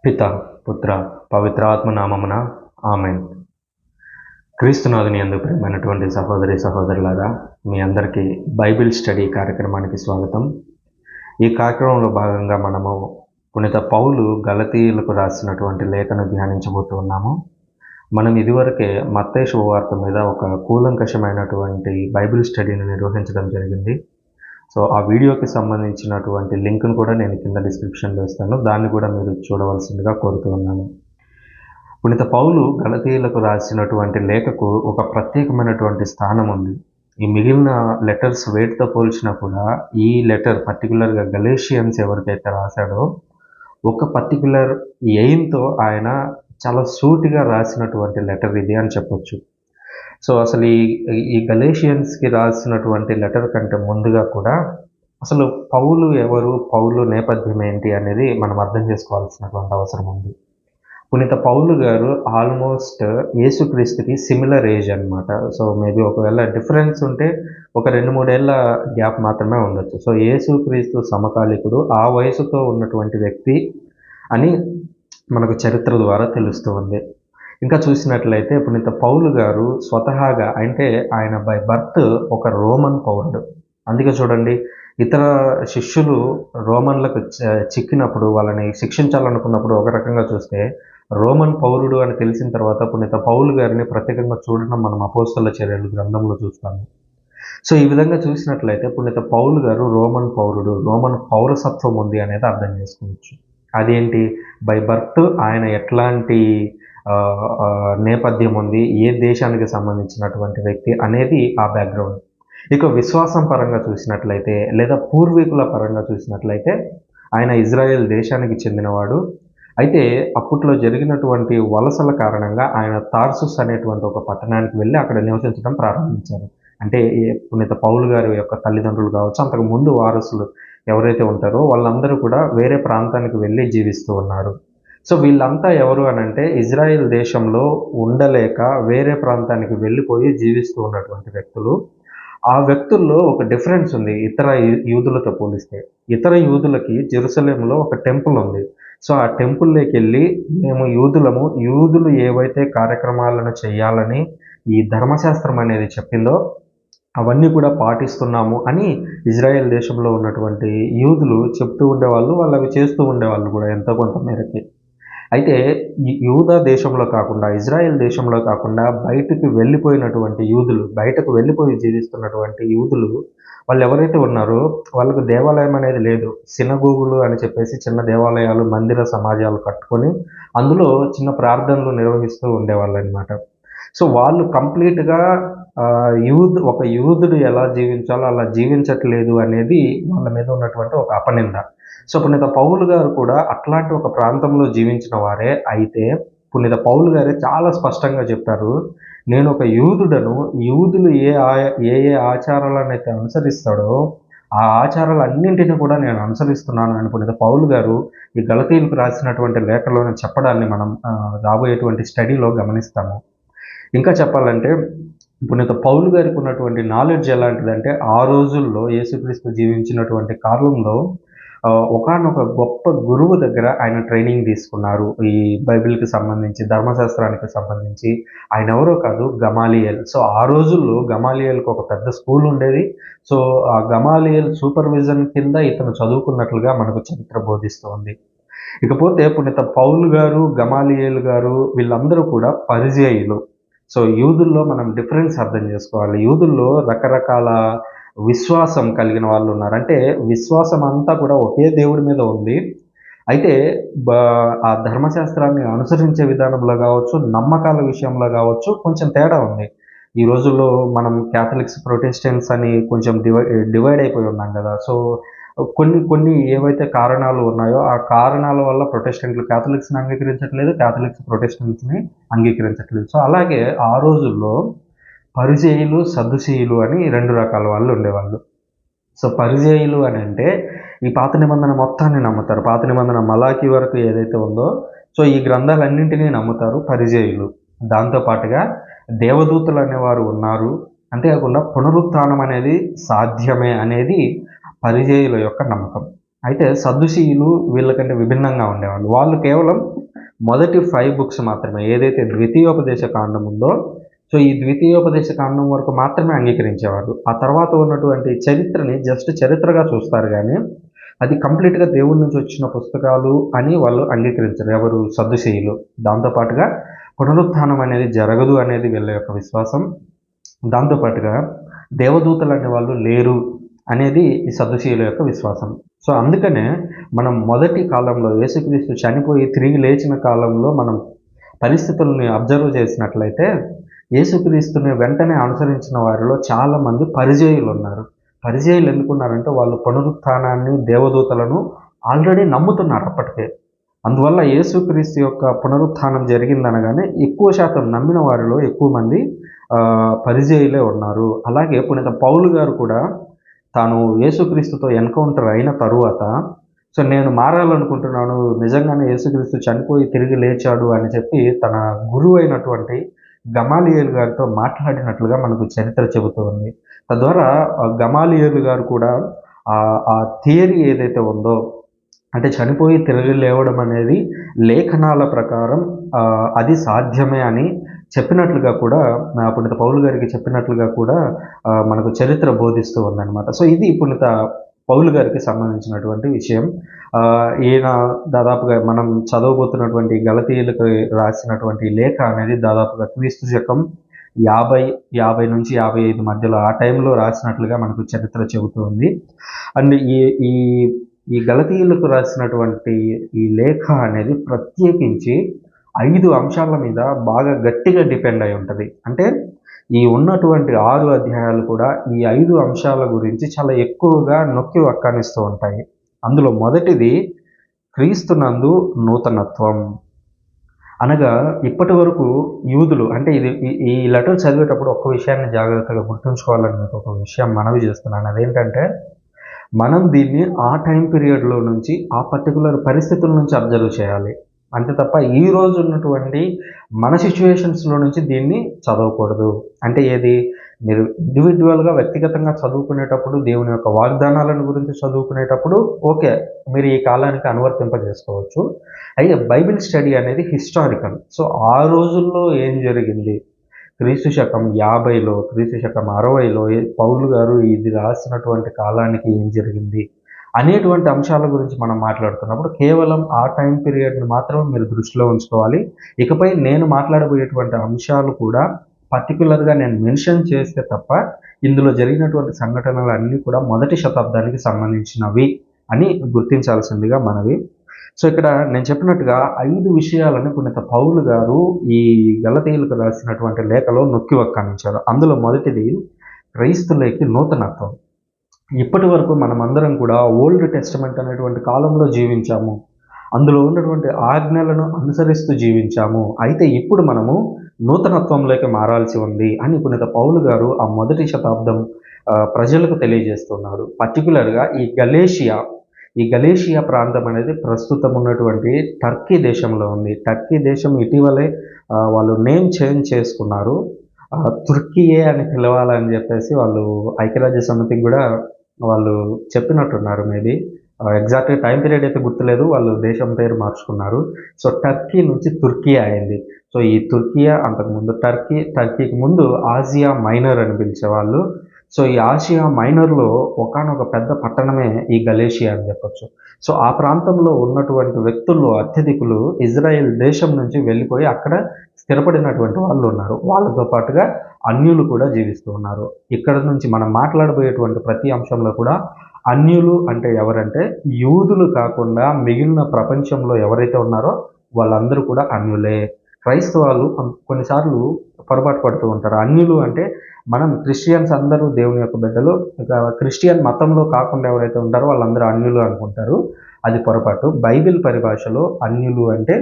పిత పుత్ర పవిత్రాత్మ నామమున ఆమెన్. క్రీస్తునాథుని యందు ప్రియమైనటువంటి సహోదరి సహోదరులారా, మీ అందరికీ బైబిల్ స్టడీ కార్యక్రమానికి స్వాగతం. ఈ కార్యక్రమంలో భాగంగా మనము పునీత పౌలు గలతీయులకు రాసినటువంటి లేఖను ధ్యానించబోతూ ఉన్నాము. మనం ఇదివరకే మత్తయి శుభవార్త మీద ఒక కూలంకషమైనటువంటి బైబిల్ స్టడీని నిర్వహించడం జరిగింది. సో ఆ వీడియోకి సంబంధించినటువంటి లింక్ను కూడా నేను కింద డిస్క్రిప్షన్లో ఇస్తాను. దాన్ని కూడా మీరు చూడవలసిందిగా కోరుతూ ఉన్నాను. పునీత పౌలు గలతీయులకు రాసినటువంటి లేఖకు ఒక ప్రత్యేకమైనటువంటి స్థానం ఉంది. ఈ మిగిలిన లెటర్స్ వేటితో పోల్చినా కూడా ఈ లెటర్ పర్టికులర్గా గలేషియన్స్ ఎవరికైతే రాశాడో ఒక పర్టికులర్ ఎయిమ్తో ఆయన చాలా సూటిగా రాసినటువంటి లెటర్ ఇది అని చెప్పొచ్చు. సో అసలు ఈ గలేషియన్స్కి రాసినటువంటి లెటర్ కంటే ముందుగా కూడా అసలు పౌలు ఎవరు, పౌలు నేపథ్యం ఏంటి అనేది మనం అర్థం చేసుకోవాల్సినటువంటి అవసరం ఉంది. పునీత పౌలు గారు ఆల్మోస్ట్ యేసుక్రీస్తుకి సిమిలర్ ఏజ్ అనమాట. సో మేబీ ఒకవేళ డిఫరెన్స్ ఉంటే ఒక 2-3 ఏళ్ళ గ్యాప్ మాత్రమే ఉండొచ్చు. సో యేసుక్రీస్తు సమకాలికుడు, ఆ వయసుతో ఉన్నటువంటి వ్యక్తి అని మనకు చరిత్ర ద్వారా తెలుస్తూ ఉంది. ఇంకా చూసినట్లయితే పునీత పౌలు గారు స్వతహాగా అంటే ఆయన బై బర్త్ ఒక రోమన్ పౌరుడు. అందుకే చూడండి, ఇతర శిష్యులు రోమన్లకు చిక్కినప్పుడు వాళ్ళని శిక్షించాలనుకున్నప్పుడు ఒక రకంగా చూస్తే, రోమన్ పౌరుడు అని తెలిసిన తర్వాత పునీత పౌలు గారిని ప్రత్యేకంగా చూడడం మనం అపోస్తల చర్యలు గ్రంథంలో చూస్తాము. సో ఈ విధంగా చూసినట్లయితే పునీత పౌలు గారు రోమన్ పౌరుడు, రోమన్ పౌరసత్వం ఉంది అనేది అర్థం చేసుకోవచ్చు. అదేంటి, బై బర్త్ ఆయన ఎట్లాంటి నేపథ్యం ఉంది, ఏ దేశానికి సంబంధించినటువంటి వ్యక్తి అనేది ఆ బ్యాక్గ్రౌండ్. ఇక విశ్వాసం పరంగా చూసినట్లయితే లేదా పూర్వీకుల పరంగా చూసినట్లయితే ఆయన ఇజ్రాయెల్ దేశానికి చెందినవాడు. అయితే అప్పట్లో జరిగినటువంటి వలసల కారణంగా ఆయన తార్సుస్ అనేటువంటి ఒక పట్టణానికి వెళ్ళి అక్కడ నివసించడం ప్రారంభించారు. అంటే పునీత పౌలు గారి యొక్క తల్లిదండ్రులు కావచ్చు, అంతకు ముందు వారసులు ఎవరైతే ఉంటారో వాళ్ళందరూ కూడా వేరే ప్రాంతానికి వెళ్ళి జీవిస్తూ ఉన్నారు. సో వీళ్ళంతా ఎవరు అనంటే ఇజ్రాయెల్ దేశంలో ఉండలేక వేరే ప్రాంతానికి వెళ్ళిపోయి జీవిస్తూ ఉన్నటువంటి వ్యక్తులు. ఆ వ్యక్తుల్లో ఒక డిఫరెన్స్ ఉంది ఇతర యూదులతో పోలిస్తే. ఇతర యూదులకి జెరూసలేంలో ఒక టెంపుల్ ఉంది. సో ఆ టెంపుల్లోకి వెళ్ళి మేము యూదులము, యూదులు ఏవైతే కార్యక్రమాలను చేయాలని ఈ ధర్మశాస్త్రం అనేది చెప్పిందో అవన్నీ కూడా పాటిస్తున్నాము అని ఇజ్రాయెల్ దేశంలో ఉన్నటువంటి యూదులు చెప్తూ ఉండేవాళ్ళు. వాళ్ళు అవి చేస్తూ ఉండేవాళ్ళు కూడా ఎంతో కొంత మేరకి. అయితే ఈ యూదా దేశంలో కాకుండా, ఇజ్రాయెల్ దేశంలో కాకుండా బయటకు వెళ్ళిపోయినటువంటి యూదులు, బయటకు వెళ్ళిపోయి జీవిస్తున్నటువంటి యూదులు వాళ్ళు ఎవరైతే ఉన్నారో వాళ్ళకు దేవాలయం అనేది లేదు. సినగోగులు అని చెప్పేసి చిన్న దేవాలయాలు, మందిర సమాజాలు కట్టుకొని అందులో చిన్న ప్రార్థనలు నిర్వహిస్తూ ఉండేవాళ్ళు అనమాట. సో వాళ్ళు కంప్లీట్గా ఒక యూదుడు ఎలా జీవించాలో అలా జీవించట్లేదు అనేది వాళ్ళ మీద ఉన్నటువంటి ఒక అపనింద. సో పునీత పౌలు గారు కూడా అట్లాంటి ఒక ప్రాంతంలో జీవించిన వారే. అయితే పునీత పౌలు గారే చాలా స్పష్టంగా చెప్పారు, నేను ఒక యూదుడను, యూదులు ఏ ఆచారాలనైతే అనుసరిస్తాడో ఆ ఆచారాలన్నింటినీ కూడా నేను అనుసరిస్తున్నాను అని పునీత పౌలు గారు ఈ గలతీయులకు రాసినటువంటి లేఖలోనే చెప్పడాన్ని మనం రాబోయేటువంటి స్టడీలో గమనిస్తాము. ఇంకా చెప్పాలంటే పునీత పౌలు గారికి ఉన్నటువంటి నాలెడ్జ్ ఎలాంటిదంటే, ఆ రోజుల్లో యేసుక్రీస్తు జీవించినటువంటి కాలంలో ఒకానొక గొప్ప గురువు దగ్గర ఆయన ట్రైనింగ్ తీసుకున్నారు. ఈ బైబిల్కి సంబంధించి, ధర్మశాస్త్రానికి సంబంధించి. ఆయన ఎవరో కాదు, గమాలియేల్. సో ఆ రోజుల్లో గమాలియేల్కి ఒక పెద్ద స్కూల్ ఉండేది. సో ఆ గమాలియేల్ సూపర్విజన్ కింద ఇతను చదువుకున్నట్లుగా మనకు చరిత్ర బోధిస్తోంది. ఇకపోతే పునీత పౌలు గారు, గమాలియేల్ గారు వీళ్ళందరూ కూడా పరిసయ్యులు. సో యూదుల్లో మనం డిఫరెన్స్ అర్థం చేసుకోవాలి. యూదుల్లో రకరకాల విశ్వాసం కలిగిన వాళ్ళు ఉన్నారు. అంటే విశ్వాసం అంతా కూడా ఒకే దేవుడి మీద ఉంది. అయితే ఆ ధర్మశాస్త్రాన్ని అనుసరించే విధానంలో కావచ్చు, నమ్మకాల విషయంలో కావచ్చు కొంచెం తేడా ఉంది. ఈ రోజుల్లో మనం క్యాథలిక్స్, ప్రొటెస్టెంట్స్ అని కొంచెం డివైడ్ అయిపోయి ఉన్నాం కదా. సో కొన్ని ఏవైతే కారణాలు ఉన్నాయో ఆ కారణాల వల్ల ప్రొటెస్టెంట్లు క్యాథలిక్స్ని అంగీకరించట్లేదు, క్యాథలిక్స్ ప్రొటెస్టెంట్స్ని అంగీకరించట్లేదు. సో అలాగే ఆ రోజుల్లో పరిసయ్యులు, సద్దుసీయులు అని 2 రకాల వాళ్ళు ఉండేవాళ్ళు. సో పరిసయ్యులు అని అంటే ఈ పాత నిబంధన మొత్తాన్ని నమ్ముతారు. పాత నిబంధన మలాకి వరకు ఏదైతే ఉందో సో ఈ గ్రంథాలన్నింటినీ నమ్ముతారు పరిసయ్యులు. దాంతోపాటుగా దేవదూతలు అనేవారు ఉన్నారు. అంతేకాకుండా పునరుత్థానం అనేది సాధ్యమే అనేది పరిసయ్యుల యొక్క నమ్మకం. అయితే సద్దుసీయులు వీళ్ళకంటే విభిన్నంగా ఉండేవాళ్ళు. వాళ్ళు కేవలం మొదటి 5 బుక్స్ మాత్రమే, ఏదైతే ద్వితీయోపదేశ కాండం ఉందో, సో ఈ ద్వితీయోపదేశ కాండం వరకు మాత్రమే అంగీకరించేవారు. ఆ తర్వాత ఉన్నటువంటి చరిత్రని జస్ట్ చరిత్రగా చూస్తారు గానీ, అది కంప్లీట్‌గా దేవుడి నుంచి వచ్చిన పుస్తకాలు అని వాళ్ళు అంగీకరించరు. ఎవరు? సద్దుసీయులు. దాంతో పాటుగా పునరుత్థానం అనేది జరగదు అనేది వీళ్ళ యొక్క విశ్వాసం. దాంతో పాటుగా దేవదూతలు అనేవాళ్ళు లేరు అనేది ఈ సద్దుసీయుల యొక్క విశ్వాసం. సో అందుకనే మనం మొదటి కాలంలో యేసుక్రీస్తు చనిపోయి తిరిగి లేచిన కాలంలో మనం పరిస్థితుల్ని అబ్జర్వ్ చేసినట్లయితే, యేసుక్రీస్తుని వెంటనే అనుసరించిన వారిలో చాలామంది పరిజేయులు ఉన్నారు. పరిజేయులు ఎందుకున్నారంటే వాళ్ళు పునరుత్థానాన్ని, దేవదూతలను ఆల్రెడీ నమ్ముతున్నారు అప్పటికే. అందువల్ల యేసుక్రీస్తు యొక్క పునరుత్థానం జరిగిందనగానే ఎక్కువ శాతం నమ్మిన వారిలో ఎక్కువ మంది పరిజేయులే ఉన్నారు. అలాగే పునీత పౌలు గారు కూడా తాను యేసుక్రీస్తుతో ఎన్కౌంటర్ అయిన తరువాత, సో నేను మారాలనుకుంటున్నాను, నిజంగానే యేసుక్రీస్తు చనిపోయి తిరిగి లేచాడు అని చెప్పి తన గురువు అయినటువంటి గమాలియేలు గారితో మాట్లాడినట్లుగా మనకు చరిత్ర చెబుతూ ఉంది. తద్వారా గమాలియేలు గారు కూడా ఆ థియరీ ఏదైతే ఉందో, అంటే చనిపోయి తిరిగి లేవడం అనేది లేఖనాల ప్రకారం అది సాధ్యమే అని చెప్పినట్లుగా కూడా, పునీత పౌలు గారికి చెప్పినట్లుగా కూడా మనకు చరిత్ర బోధిస్తూ ఉందన్నమాట. సో ఇది పునీత పౌలు గారికి సంబంధించినటువంటి విషయం. ఈయన దాదాపుగా మనం చదవబోతున్నటువంటి గలతీయులకు రాసినటువంటి లేఖ అనేది దాదాపుగా క్రీస్తు శకం 50 నుంచి 55 మధ్యలో ఆ టైంలో రాసినట్లుగా మనకు చరిత్ర చెబుతూ ఉంది. అండ్ ఈ గలతీయులకు రాసినటువంటి ఈ లేఖ అనేది ప్రత్యేకించి 5 అంశాల మీద బాగా గట్టిగా డిపెండ్ అయి ఉంటుంది. అంటే ఈ ఉన్నటువంటి 6 అధ్యాయాలు కూడా ఈ 5 అంశాల గురించి చాలా ఎక్కువగా నొక్కి వక్కానిస్తూ ఉంటాయి. అందులో మొదటిది క్రీస్తునందు నూతనత్వం. అనగా ఇప్పటి వరకు యూదులు, అంటే ఈ లెటర్ చదివేటప్పుడు ఒక్క విషయాన్ని జాగ్రత్తగా గుర్తుంచుకోవాలని మీకు ఒక విషయం మనవి చేస్తున్నాను. అదేంటంటే, మనం దీన్ని ఆ టైం పీరియడ్లో నుంచి ఆ పర్టికులర్ పరిస్థితుల నుంచి అబ్జర్వ్ చేయాలి. అంతే తప్ప ఈ రోజు ఉన్నటువంటి మన సిచ్యువేషన్స్లో నుంచి దీన్ని చదవకూడదు. అంటే ఏది, మీరు ఇండివిజువల్గా వ్యక్తిగతంగా చదువుకునేటప్పుడు, దేవుని యొక్క వాగ్దానాలను గురించి చదువుకునేటప్పుడు ఓకే, మీరు ఈ కాలానికి అనువర్తింపజేసుకోవచ్చు. అయితే బైబిల్ స్టడీ అనేది హిస్టారికల్. సో ఆ రోజుల్లో ఏం జరిగింది, క్రీస్తు శకం 50లో, క్రీస్తు శకం 60లో పౌలు గారు ఇది రాసినటువంటి కాలానికి ఏం జరిగింది అనేటువంటి అంశాల గురించి మనం మాట్లాడుతున్నప్పుడు కేవలం ఆ టైం పీరియడ్ని మాత్రమే మీరు దృష్టిలో ఉంచుకోవాలి. ఇకపై నేను మాట్లాడబోయేటువంటి అంశాలు కూడా పర్టికులర్గా నేను మెన్షన్ చేస్తే తప్ప ఇందులో జరిగినటువంటి సంఘటనలు అన్నీ కూడా మొదటి శతాబ్దానికి సంబంధించినవి అని గుర్తించాల్సిందిగా మనవి. సో ఇక్కడ నేను చెప్పినట్టుగా 5 విషయాలను పునీత పౌలు గారు ఈ గలతీయులకు రాసినటువంటి లేఖలో నొక్కి వక్కానించారు. అందులో మొదటిది క్రైస్తులోకి నూతనత్వం. ఇప్పటి వరకు మనమందరం కూడా ఓల్డ్ టెస్టమెంట్ అనేటువంటి కాలంలో జీవించాము, అందులో ఉన్నటువంటి ఆజ్ఞలను అనుసరిస్తూ జీవించాము. అయితే ఇప్పుడు మనము నూతనత్వంలోకి మారాల్సి ఉంది అని పునీత పౌలు గారు ఆ మొదటి శతాబ్దం ప్రజలకు తెలియజేస్తున్నాడు. పర్టికులర్గా ఈ గలేషియా ప్రాంతం అనేది ప్రస్తుతం ఉన్నటువంటి టర్కీ దేశంలో ఉంది. టర్కీ దేశం ఇటీవలే వాళ్ళు నేమ్ చేంజ్ చేసుకున్నారు. తుర్కీయే అని పిలవాలని చెప్పేసి వాళ్ళు ఐక్యరాజ్య సమితికి కూడా వాళ్ళు చెప్పినట్టున్నారు. మేబీ ఎగ్జాక్ట్గా టైం పీరియడ్ అయితే గుర్తులేదు, వాళ్ళు దేశం పేరు మార్చుకున్నారు. సో టర్కీ నుంచి తుర్కియా అయింది. సో ఈ తుర్కియా అంతకుముందు టర్కీకి ముందు ఆసియా మైనర్ అని పిలిచేవాళ్ళు. సో ఈ ఆసియా మైనర్లో ఒకానొక పెద్ద పట్టణమే ఈ గలేషియా అని చెప్పొచ్చు. సో ఆ ప్రాంతంలో ఉన్నటువంటి వ్యక్తుల్లో అత్యధికులు ఇజ్రాయెల్ దేశం నుంచి వెళ్ళిపోయి అక్కడ స్థిరపడినటువంటి వాళ్ళు ఉన్నారు. వాళ్ళతో పాటుగా అన్యులు కూడా జీవిస్తూ ఉన్నారు. ఇక్కడ నుంచి మనం మాట్లాడబోయేటువంటి ప్రతి అంశంలో కూడా అన్యులు అంటే ఎవరంటే, యూదులు కాకుండా మిగిలిన ప్రపంచంలో ఎవరైతే ఉన్నారో వాళ్ళందరూ కూడా అన్యులే. క్రైస్తవాలు కొన్నిసార్లు పొరపాటు పడుతూ ఉంటారు. అన్యులు అంటే మనం క్రిస్టియన్స్ అందరూ దేవుని యొక్క బిడ్డలు, ఇక క్రిస్టియన్ మతంలో కాకుండా ఎవరైతే ఉంటారో వాళ్ళందరూ అన్యులు అనుకుంటారు. అది పొరపాటు. బైబిల్ పరిభాషలో అన్యులు అంటే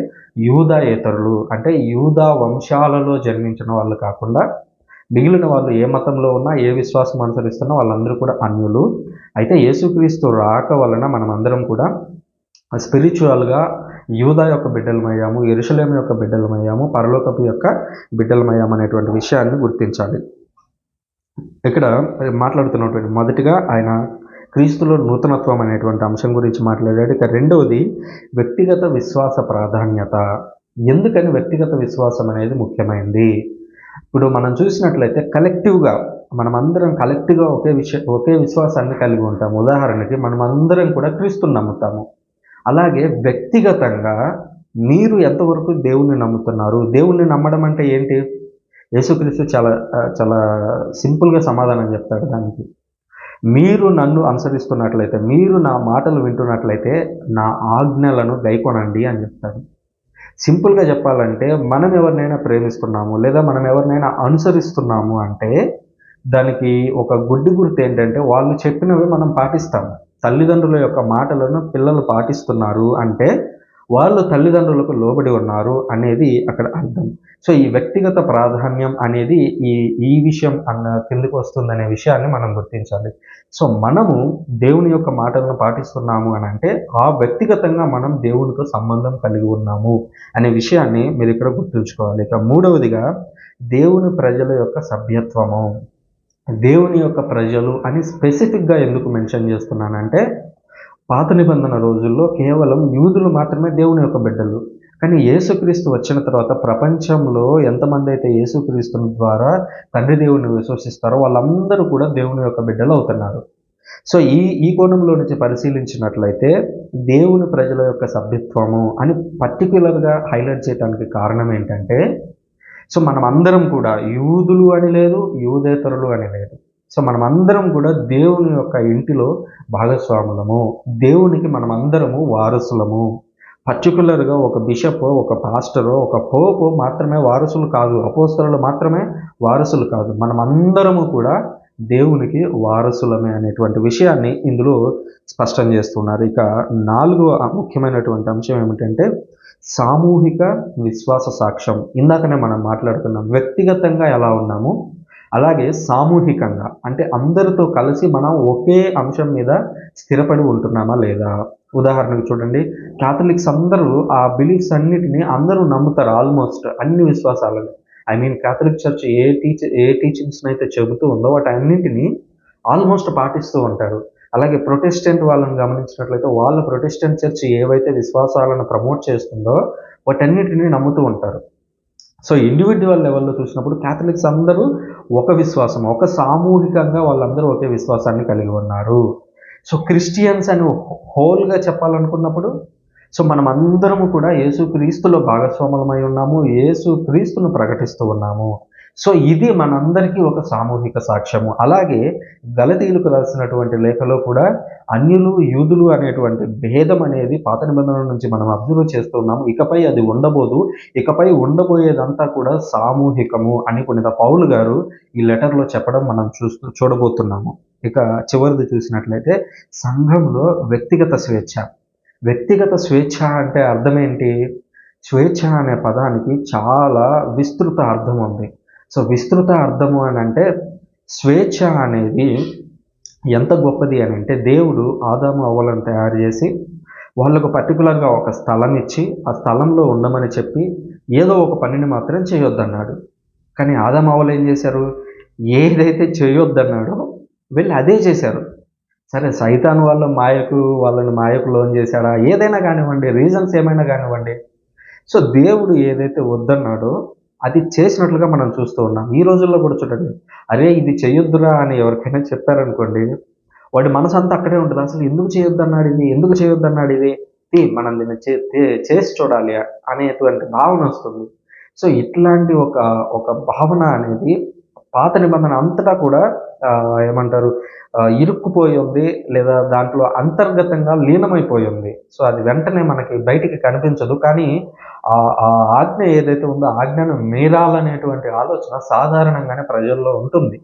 యూదాయేతరులు, అంటే యూదా వంశాలలో జన్మించిన వాళ్ళు కాకుండా మిగిలిన వాళ్ళు ఏ మతంలో ఉన్నా, ఏ విశ్వాసం అనుసరిస్తున్నా వాళ్ళందరూ కూడా అన్యులు. అయితే యేసుక్రీస్తు రాక వలన మనమందరం కూడా స్పిరిచువల్గా యూదా యొక్క బిడ్డలమయ్యాము, యెరూషలేము యొక్క బిడ్డలమయ్యాము, పరలోకపు యొక్క బిడ్డలమయ్యాము అనేటువంటి విషయాన్ని గుర్తించాలి. ఇక్కడ మాట్లాడుతున్నటువంటి మొదటిగా ఆయన క్రీస్తులో నూతనత్వం అనేటువంటి అంశం గురించి మాట్లాడాడు. ఇక రెండవది వ్యక్తిగత విశ్వాస ప్రాధాన్యత. ఎందుకని వ్యక్తిగత విశ్వాసం అనేది ముఖ్యమైనది? ఇప్పుడు మనం చూసినట్లయితే కలెక్టివ్గా మనమందరం కలెక్టివ్గా ఒకే విశ్వాసాన్ని కలిగి ఉంటాము. ఉదాహరణకి మనమందరం కూడా క్రీస్తుని నమ్ముతాము. అలాగే వ్యక్తిగతంగా మీరు ఎంతవరకు దేవుణ్ణి నమ్ముతున్నారు? దేవుణ్ణి నమ్మడం అంటే ఏంటి? యేసుక్రీస్తు చాలా చాలా సింపుల్గా సమాధానం చెప్తాడు దానికి. మీరు నన్ను అనుసరిస్తున్నట్లయితే, మీరు నా మాటలు వింటున్నట్లయితే నా ఆజ్ఞలను గైకొనండి అని చెప్తాడు. సింపుల్గా చెప్పాలంటే మనం ఎవరినైనా ప్రేమిస్తున్నాము లేదా మనం ఎవరినైనా అనుసరిస్తున్నాము అంటే దానికి ఒక గుడ్డి గుర్తు ఏంటంటే వాళ్ళు చెప్పినవి మనం పాటిస్తాము. తల్లిదండ్రుల యొక్క మాటలను పిల్లలు పాటిస్తున్నారు అంటే వాళ్ళు తల్లిదండ్రులకు లోబడి ఉన్నారు అనేది అక్కడ అర్థం. సో ఈ వ్యక్తిగత ప్రాధాన్యం అనేది ఈ విషయం కిందకు వస్తుందనే విషయాన్ని మనం గుర్తించాలి. సో మనము దేవుని యొక్క మాటలను పాటిస్తున్నాము అని అంటే ఆ వ్యక్తిగతంగా మనం దేవునితో సంబంధం కలిగి ఉన్నాము అనే విషయాన్ని మీరు ఇక్కడ గుర్తుంచుకోవాలి. ఇక మూడవదిగా దేవుని ప్రజల యొక్క సభ్యత్వము. దేవుని యొక్క ప్రజలు అని స్పెసిఫిక్గా ఎందుకు మెన్షన్ చేస్తున్నానంటే పాత నిబంధన రోజుల్లో కేవలం యూదులు మాత్రమే దేవుని యొక్క బిడ్డలు. కానీ యేసుక్రీస్తు వచ్చిన తర్వాత ప్రపంచంలో ఎంతమంది అయితే యేసుక్రీస్తు ద్వారా తండ్రి దేవుని విశ్వసిస్తారో వాళ్ళందరూ కూడా దేవుని యొక్క బిడ్డలు అవుతున్నారు. సో ఈ కోణంలో నుంచి పరిశీలించినట్లయితే దేవుని ప్రజల యొక్క సభ్యత్వము అని పర్టిక్యులర్గా హైలైట్ చేయడానికి కారణం ఏంటంటే, సో మనం అందరం కూడా యూదులు అని లేదు, యూదేతరులు అని లేదు. సో మనమందరం కూడా దేవుని యొక్క ఇంటిలో భాగస్వాములము. దేవునికి మనమందరము వారసులము. పర్టికులర్గా ఒక బిషప్, ఒక పాస్టరో, ఒక పోపు మాత్రమే వారసులు కాదు, అపోస్తలులు మాత్రమే వారసులు కాదు, మనమందరము కూడా దేవునికి వారసులమే అనేటువంటి విషయాన్ని ఇందులో స్పష్టం చేస్తున్నారు. ఇక నాలుగవ ముఖ్యమైనటువంటి అంశం ఏమిటంటే సామూహిక విశ్వాస సాక్ష్యం. ఇందాకనే మనం మాట్లాడుకున్నాం వ్యక్తిగతంగా ఎలా ఉన్నాము, అలాగే సామూహికంగా అంటే అందరితో కలిసి మనం ఒకే అంశం మీద స్థిరపడి ఉంటున్నామా లేదా. ఉదాహరణకు చూడండి, క్యాథలిక్స్ అందరూ ఆ బిలీఫ్స్ అన్నిటినీ అందరూ నమ్ముతారు. ఆల్మోస్ట్ అన్ని విశ్వాసాలను, క్యాథలిక్ చర్చ్ ఏ టీచింగ్స్ని అయితే చెబుతూ ఉందో వాటి అన్నింటినీ ఆల్మోస్ట్ పాటిస్తూ ఉంటారు. అలాగే ప్రొటెస్టెంట్ వాళ్ళని గమనించినట్లయితే వాళ్ళ ప్రొటెస్టెంట్ చర్చ్ ఏవైతే విశ్వాసాలను ప్రమోట్ చేస్తుందో వాటన్నిటినీ నమ్ముతూ ఉంటారు. సో ఇండివిజువల్ లెవెల్లో చూసినప్పుడు క్యాథలిక్స్ అందరూ ఒక విశ్వాసం, ఒక సామూహికంగా వాళ్ళందరూ ఒకే విశ్వాసాన్ని కలిగి ఉన్నారు. సో క్రిస్టియన్స్ అని హోల్గా చెప్పాలనుకున్నప్పుడు సో మనం అందరము కూడా యేసుక్రీస్తులో భాగస్వాములమై ఉన్నాము, యేసుక్రీస్తును ప్రకటిస్తూ ఉన్నాము. సో ఇది మనందరికీ ఒక సామూహిక సాక్ష్యము. అలాగే గలతీయులకు రాసినటువంటి లేఖలో కూడా అన్యులు యూదులు అనేటువంటి భేదం అనేది పాత నిబంధనల నుంచి మనం అబ్జర్వ్ చేస్తూ ఉన్నాము. ఇకపై అది ఉండబోదు, ఇకపై ఉండబోయేదంతా కూడా సామూహికము అని పునీత పౌలు గారు ఈ లెటర్లో చెప్పడం మనం చూడబోతున్నాము. ఇక చివరిది చూసినట్లయితే సంఘంలో వ్యక్తిగత స్వేచ్ఛ. వ్యక్తిగత స్వేచ్ఛ అంటే అర్థం ఏంటి? స్వేచ్ఛ అనే పదానికి చాలా విస్తృత అర్థం ఉంది. సో విస్తృత అర్థము అని అంటే స్వేచ్ఛ అనేది ఎంత గొప్పది అని అంటే దేవుడు ఆదాము అవ్వలను తయారు చేసి వాళ్ళకు పర్టికులర్గా ఒక స్థలం ఇచ్చి ఆ స్థలంలో ఉండమని చెప్పి ఏదో ఒక పనిని మాత్రం చేయొద్దన్నాడు. కానీ ఆదాము అవ్వలు ఏం చేశారు? ఏదైతే చేయొద్దన్నాడో వీళ్ళు అదే చేశారు. సరే సైతాను వాళ్ళని మాయకు లోన్ చేశాడా, ఏదైనా కానివ్వండి, రీజన్స్ ఏమైనా కానివ్వండి, సో దేవుడు ఏదైతే వద్దన్నాడో అది చేసినట్లుగా మనం చూస్తూ ఉన్నాం. ఈ రోజుల్లో కూడా చూడండి, అరే ఇది చేయొద్దురా అని ఎవరికైనా చెప్పారనుకోండి, వాడి మనసు అంతా అక్కడే ఉంటుంది. అసలు ఎందుకు చేయొద్దన్నాడు ఇది మనం దీన్ని చేసి చూడాలి అనేటువంటి భావన వస్తుంది. సో ఇట్లాంటి ఒక భావన అనేది పాత నిబంధన అంతటా కూడా ఇరుక్కుపోయి ఉంది, లేదా దాంట్లో అంతర్గతంగా లీనమైపోయి ఉంది. సో అది వెంటనే మనకి బయటికి కనిపించదు. కానీ ఆ ఆజ్ఞ ఏదైతే ఉందో ఆజ్ఞను మీరాలనేటువంటి ఆలోచన సాధారణంగానే ప్రజల్లో ఉంటుంది.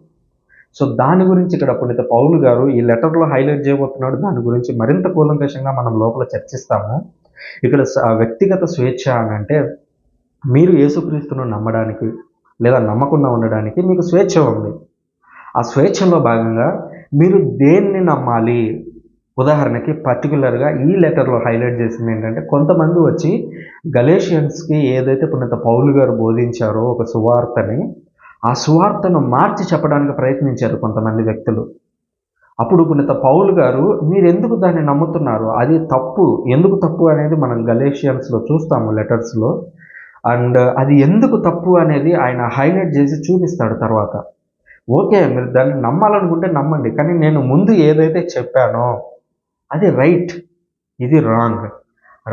సో దాని గురించి ఇక్కడ పునీత పౌలు గారు ఈ లెటర్లో హైలైట్ చేయబోతున్నాడు. దాని గురించి మరింత కూలంకషంగా మనం లోపల చర్చిస్తాము. ఇక్కడ వ్యక్తిగత స్వేచ్ఛ అని అంటే మీరు యేసుక్రీస్తును నమ్మడానికి లేదా నమ్మకుండా ఉండడానికి మీకు స్వేచ్ఛ ఉంది. ఆ స్వేచ్ఛలో భాగంగా మీరు దేన్ని నమ్మాలి? ఉదాహరణకి పర్టికులర్గా ఈ లెటర్లో హైలైట్ చేసింది ఏంటంటే కొంతమంది వచ్చి గలేషియన్స్కి ఏదైతే పునీత పౌలు గారు బోధించారో ఒక సువార్తని, ఆ సువార్తను మార్చి చెప్పడానికి ప్రయత్నించారు కొంతమంది వ్యక్తులు. అప్పుడు పునీత పౌలు గారు మీరు ఎందుకు దాన్ని నమ్ముతున్నారు, అది తప్పు, ఎందుకు తప్పు అనేది మనం గలేషియన్స్లో చూస్తాము లెటర్స్లో. అండ్ అది ఎందుకు తప్పు అనేది ఆయన హైలైట్ చేసి చూపిస్తాడు తర్వాత. ఓకే, మీరు దాన్ని నమ్మాలనుకుంటే నమ్మండి, కానీ నేను ముందు ఏదైతే చెప్పానో అది రైట్, ఇది రాంగ్.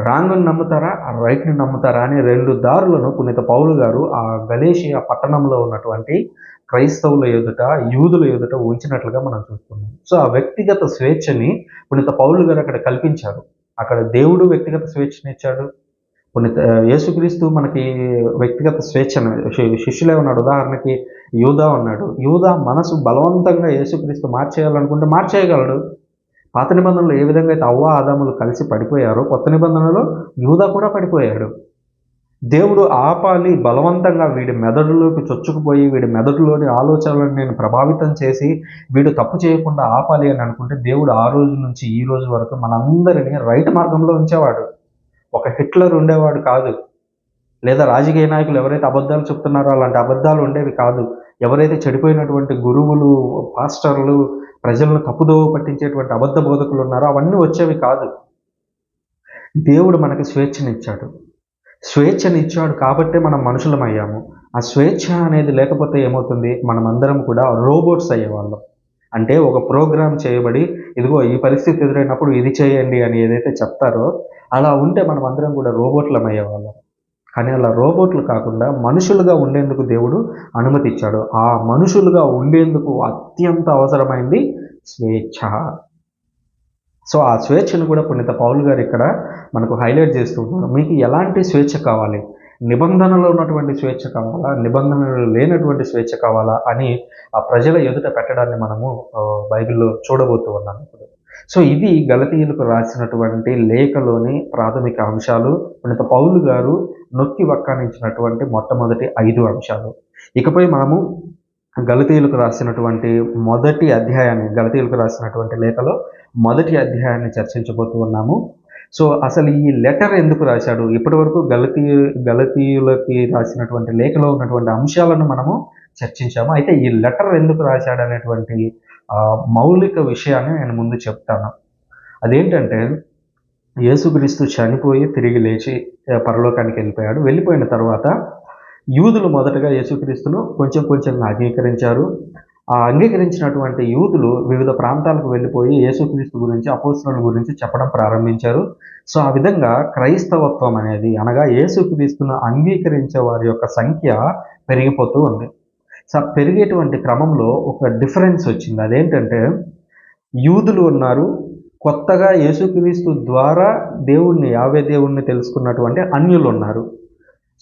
రాంగ్ని నమ్ముతారా, రైట్ని నమ్ముతారా అని రెండు దారులను పునీత పౌలు గారు ఆ గలేషియా పట్టణంలో ఉన్నటువంటి క్రైస్తవుల ఎదుట, యూదుల ఎదుట ఉంచినట్లుగా మనం చూస్తున్నాం. సో ఆ వ్యక్తిగత స్వేచ్ఛని పునీత పౌలు గారు అక్కడ కల్పించారు. అక్కడ దేవుడు వ్యక్తిగత స్వేచ్ఛని ఇచ్చాడు. పునీత యేసుక్రీస్తు మనకి వ్యక్తిగత స్వేచ్ఛను, శిష్యులే ఉన్నాడు. ఉదాహరణకి యూదా ఉన్నాడు. యూదా మనసు బలవంతంగా యేసుక్రీస్తు మార్చేయాలనుకుంటే మార్చేయగలడు. పాత నిబంధనలో ఏ విధంగా అయితే అవ్వ ఆదాములు కలిసి పడిపోయారో, కొత్త నిబంధనలో యూదా కూడా పడిపోయాడు. దేవుడు ఆపాలి, బలవంతంగా వీడి మెదడులోకి చొచ్చుకుపోయి వీడి మెదడులోని ఆలోచనలను నేను ప్రభావితం చేసి వీడు తప్పు చేయకుండా ఆపాలి అని అనుకుంటే దేవుడు ఆ రోజు నుంచి ఈ రోజు వరకు మనందరినీ రైట్ మార్గంలో ఉంచేవాడు. ఒక హిట్లర్ ఉండేవాడు కాదు, లేదా రాజకీయ నాయకులు ఎవరైతే అబద్ధాలు చెప్తున్నారో అలాంటి అబద్ధాలు ఉండేవి కాదు. ఎవరైతే చెడిపోయినటువంటి గురువులు, పాస్టర్లు, ప్రజలను తప్పుదోవ పట్టించేటువంటి అబద్ధ బోధకులు ఉన్నారో అవన్నీ వచ్చేవి కాదు. దేవుడు మనకి స్వేచ్ఛనిచ్చాడు. స్వేచ్ఛనిచ్చాడు కాబట్టే మనం మనుషులం అయ్యాము. ఆ స్వేచ్ఛ అనేది లేకపోతే ఏమవుతుంది, మనమందరం కూడా రోబోట్స్ అయ్యేవాళ్ళం. అంటే ఒక ప్రోగ్రామ్ చేయబడి ఇదిగో ఈ పరిస్థితి ఎదురైనప్పుడు ఇది చేయండి అని ఏదైతే చెప్తారో అలా ఉంటే మనం అందరం కూడా రోబోట్లం అయ్యేవాళ్ళం. కానీ అలా రోబోట్లు కాకుండా మనుషులుగా ఉండేందుకు దేవుడు అనుమతి ఇచ్చాడు. ఆ మనుషులుగా ఉండేందుకు అత్యంత అవసరమైంది స్వేచ్ఛ. సో ఆ స్వేచ్ఛను కూడా పునీత పౌలు గారు ఇక్కడ మనకు హైలైట్ చేస్తూ ఉన్నారు. మీకు ఎలాంటి స్వేచ్ఛ కావాలి, నిబంధనలో ఉన్నటువంటి స్వేచ్ఛ కావాలా, నిబంధనలు లేనటువంటి స్వేచ్ఛ కావాలా అని ఆ ప్రజల ఎదుట పెట్టడాన్ని మనము బైబిల్లో చూడబోతూ ఉన్నాం ఇప్పుడు. సో ఇది గలతీయులకు రాసినటువంటి లేఖలోని ప్రాథమిక అంశాలు, పునీత పౌలు గారు నొక్కి వక్కానించినటువంటి మొట్టమొదటి 5 అంశాలు. ఇకపై మనము గలతీయులకు రాసినటువంటి మొదటి అధ్యాయాన్ని, గలతీయులకు రాసినటువంటి లేఖలో మొదటి అధ్యాయాన్ని చర్చించబోతూ ఉన్నాము. సో అసలు ఈ లెటర్ ఎందుకు రాశాడు, ఇప్పటి వరకు గలతీయులకి రాసినటువంటి లేఖలో ఉన్నటువంటి అంశాలను మనము చర్చించాము. అయితే ఈ లెటర్ ఎందుకు రాశాడు అనేటువంటి మౌలిక విషయాన్ని నేను ముందు చెప్తాను. అదేంటంటే యేసుక్రీస్తు చనిపోయి తిరిగి లేచి పరలోకానికి వెళ్ళిపోయాడు. వెళ్ళిపోయిన తర్వాత యూదులు మొదటగా యేసుక్రీస్తును కొంచెంగా అంగీకరించారు. ఆ అంగీకరించినటువంటి యూదులు వివిధ ప్రాంతాలకు వెళ్ళిపోయి యేసుక్రీస్తు గురించి, అపోస్తలుల గురించి చెప్పడం ప్రారంభించారు. సో ఆ విధంగా క్రైస్తవత్వం అనేది, అనగా యేసుక్రీస్తును అంగీకరించే వారి యొక్క సంఖ్య పెరిగిపోతూ ఉంది. సో పెరిగేటువంటి క్రమంలో ఒక డిఫరెన్స్ వచ్చింది. అదేంటంటే యూదులు ఉన్నారు, కొత్తగా యేసుక్రీస్తు ద్వారా యావే దేవుణ్ణి తెలుసుకున్నటువంటి అన్యులు ఉన్నారు.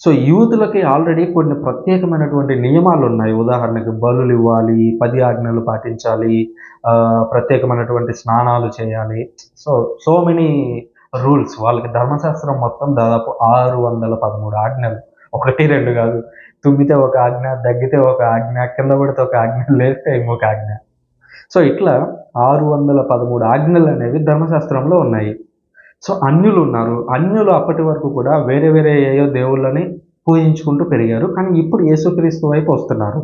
సో యూదులకి ఆల్రెడీ కొన్ని ప్రత్యేకమైనటువంటి నియమాలు ఉన్నాయి. ఉదాహరణకి బలులు ఇవ్వాలి, 10 ఆజ్ఞలు పాటించాలి, ప్రత్యేకమైనటువంటి స్నానాలు చేయాలి. So many rules. వాళ్ళకి ధర్మశాస్త్రం మొత్తం దాదాపు 613 ఆజ్ఞలు, 1, 2 కాదు. తుమ్మితే ఒక ఆజ్ఞ, దగ్గితే ఒక ఆజ్ఞ, కింద పడితే ఒక ఆజ్ఞ, లేస్తే ఇంకొక ఆజ్ఞ. సో ఇట్లా 613 ఆజ్ఞలు అనేవి ధర్మశాస్త్రంలో ఉన్నాయి. సో అన్యులు ఉన్నారు. అన్యులు అప్పటి వరకు కూడా వేరే ఏయో దేవుళ్ళని పూజించుకుంటూ పెరిగారు. కానీ ఇప్పుడు యేసుక్రీస్తు వైపు వస్తున్నారు.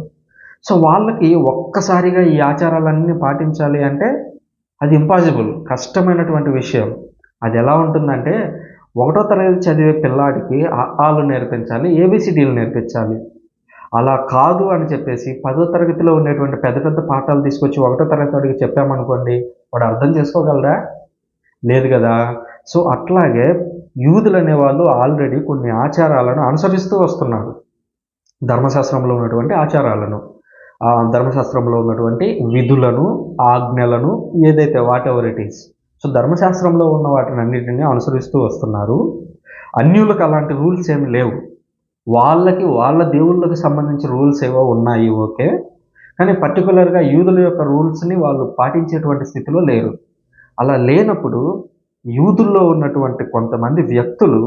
సో వాళ్ళకి ఒక్కసారిగా ఈ ఆచారాలన్నీ పాటించాలి అంటే అది ఇంపాసిబుల్, కష్టమైనటువంటి విషయం. అది ఎలా ఉంటుందంటే 1వ తరగతి చదివే పిల్లాడికి ఆలు నేర్పించాలి, ఏబిసిడీలు నేర్పించాలి. అలా కాదు అని చెప్పేసి 10వ తరగతిలో ఉండేటువంటి పెద్ద పాఠాలు తీసుకొచ్చి 1వ తరగతి వాడికి చెప్పామనుకోండి, వాడు అర్థం చేసుకోగలరా? లేదు కదా. సో అట్లాగే యూదులు అనేవాళ్ళు ఆల్రెడీ కొన్ని ఆచారాలను అనుసరిస్తూ వస్తున్నారు. ధర్మశాస్త్రంలో ఉన్నటువంటి ఆచారాలను, ధర్మశాస్త్రంలో ఉన్నటువంటి విధులను, ఆజ్ఞలను, ఏదైతే what ever it is. So ధర్మశాస్త్రంలో ఉన్న వాటిని అన్నిటినీ అనుసరిస్తూ వస్తున్నారు. అన్యులకు అలాంటి రూల్స్ ఏమి లేవు. వాళ్ళకి వాళ్ళ దేవుళ్ళకి సంబంధించిన రూల్స్ ఏవో ఉన్నాయి, ఓకే. కానీ పర్టికులర్గా యూదుల యొక్క రూల్స్ని వాళ్ళు పాటించేటువంటి స్థితిలో లేరు. అలా లేనప్పుడు యూదుల్లో ఉన్నటువంటి కొంతమంది వ్యక్తులు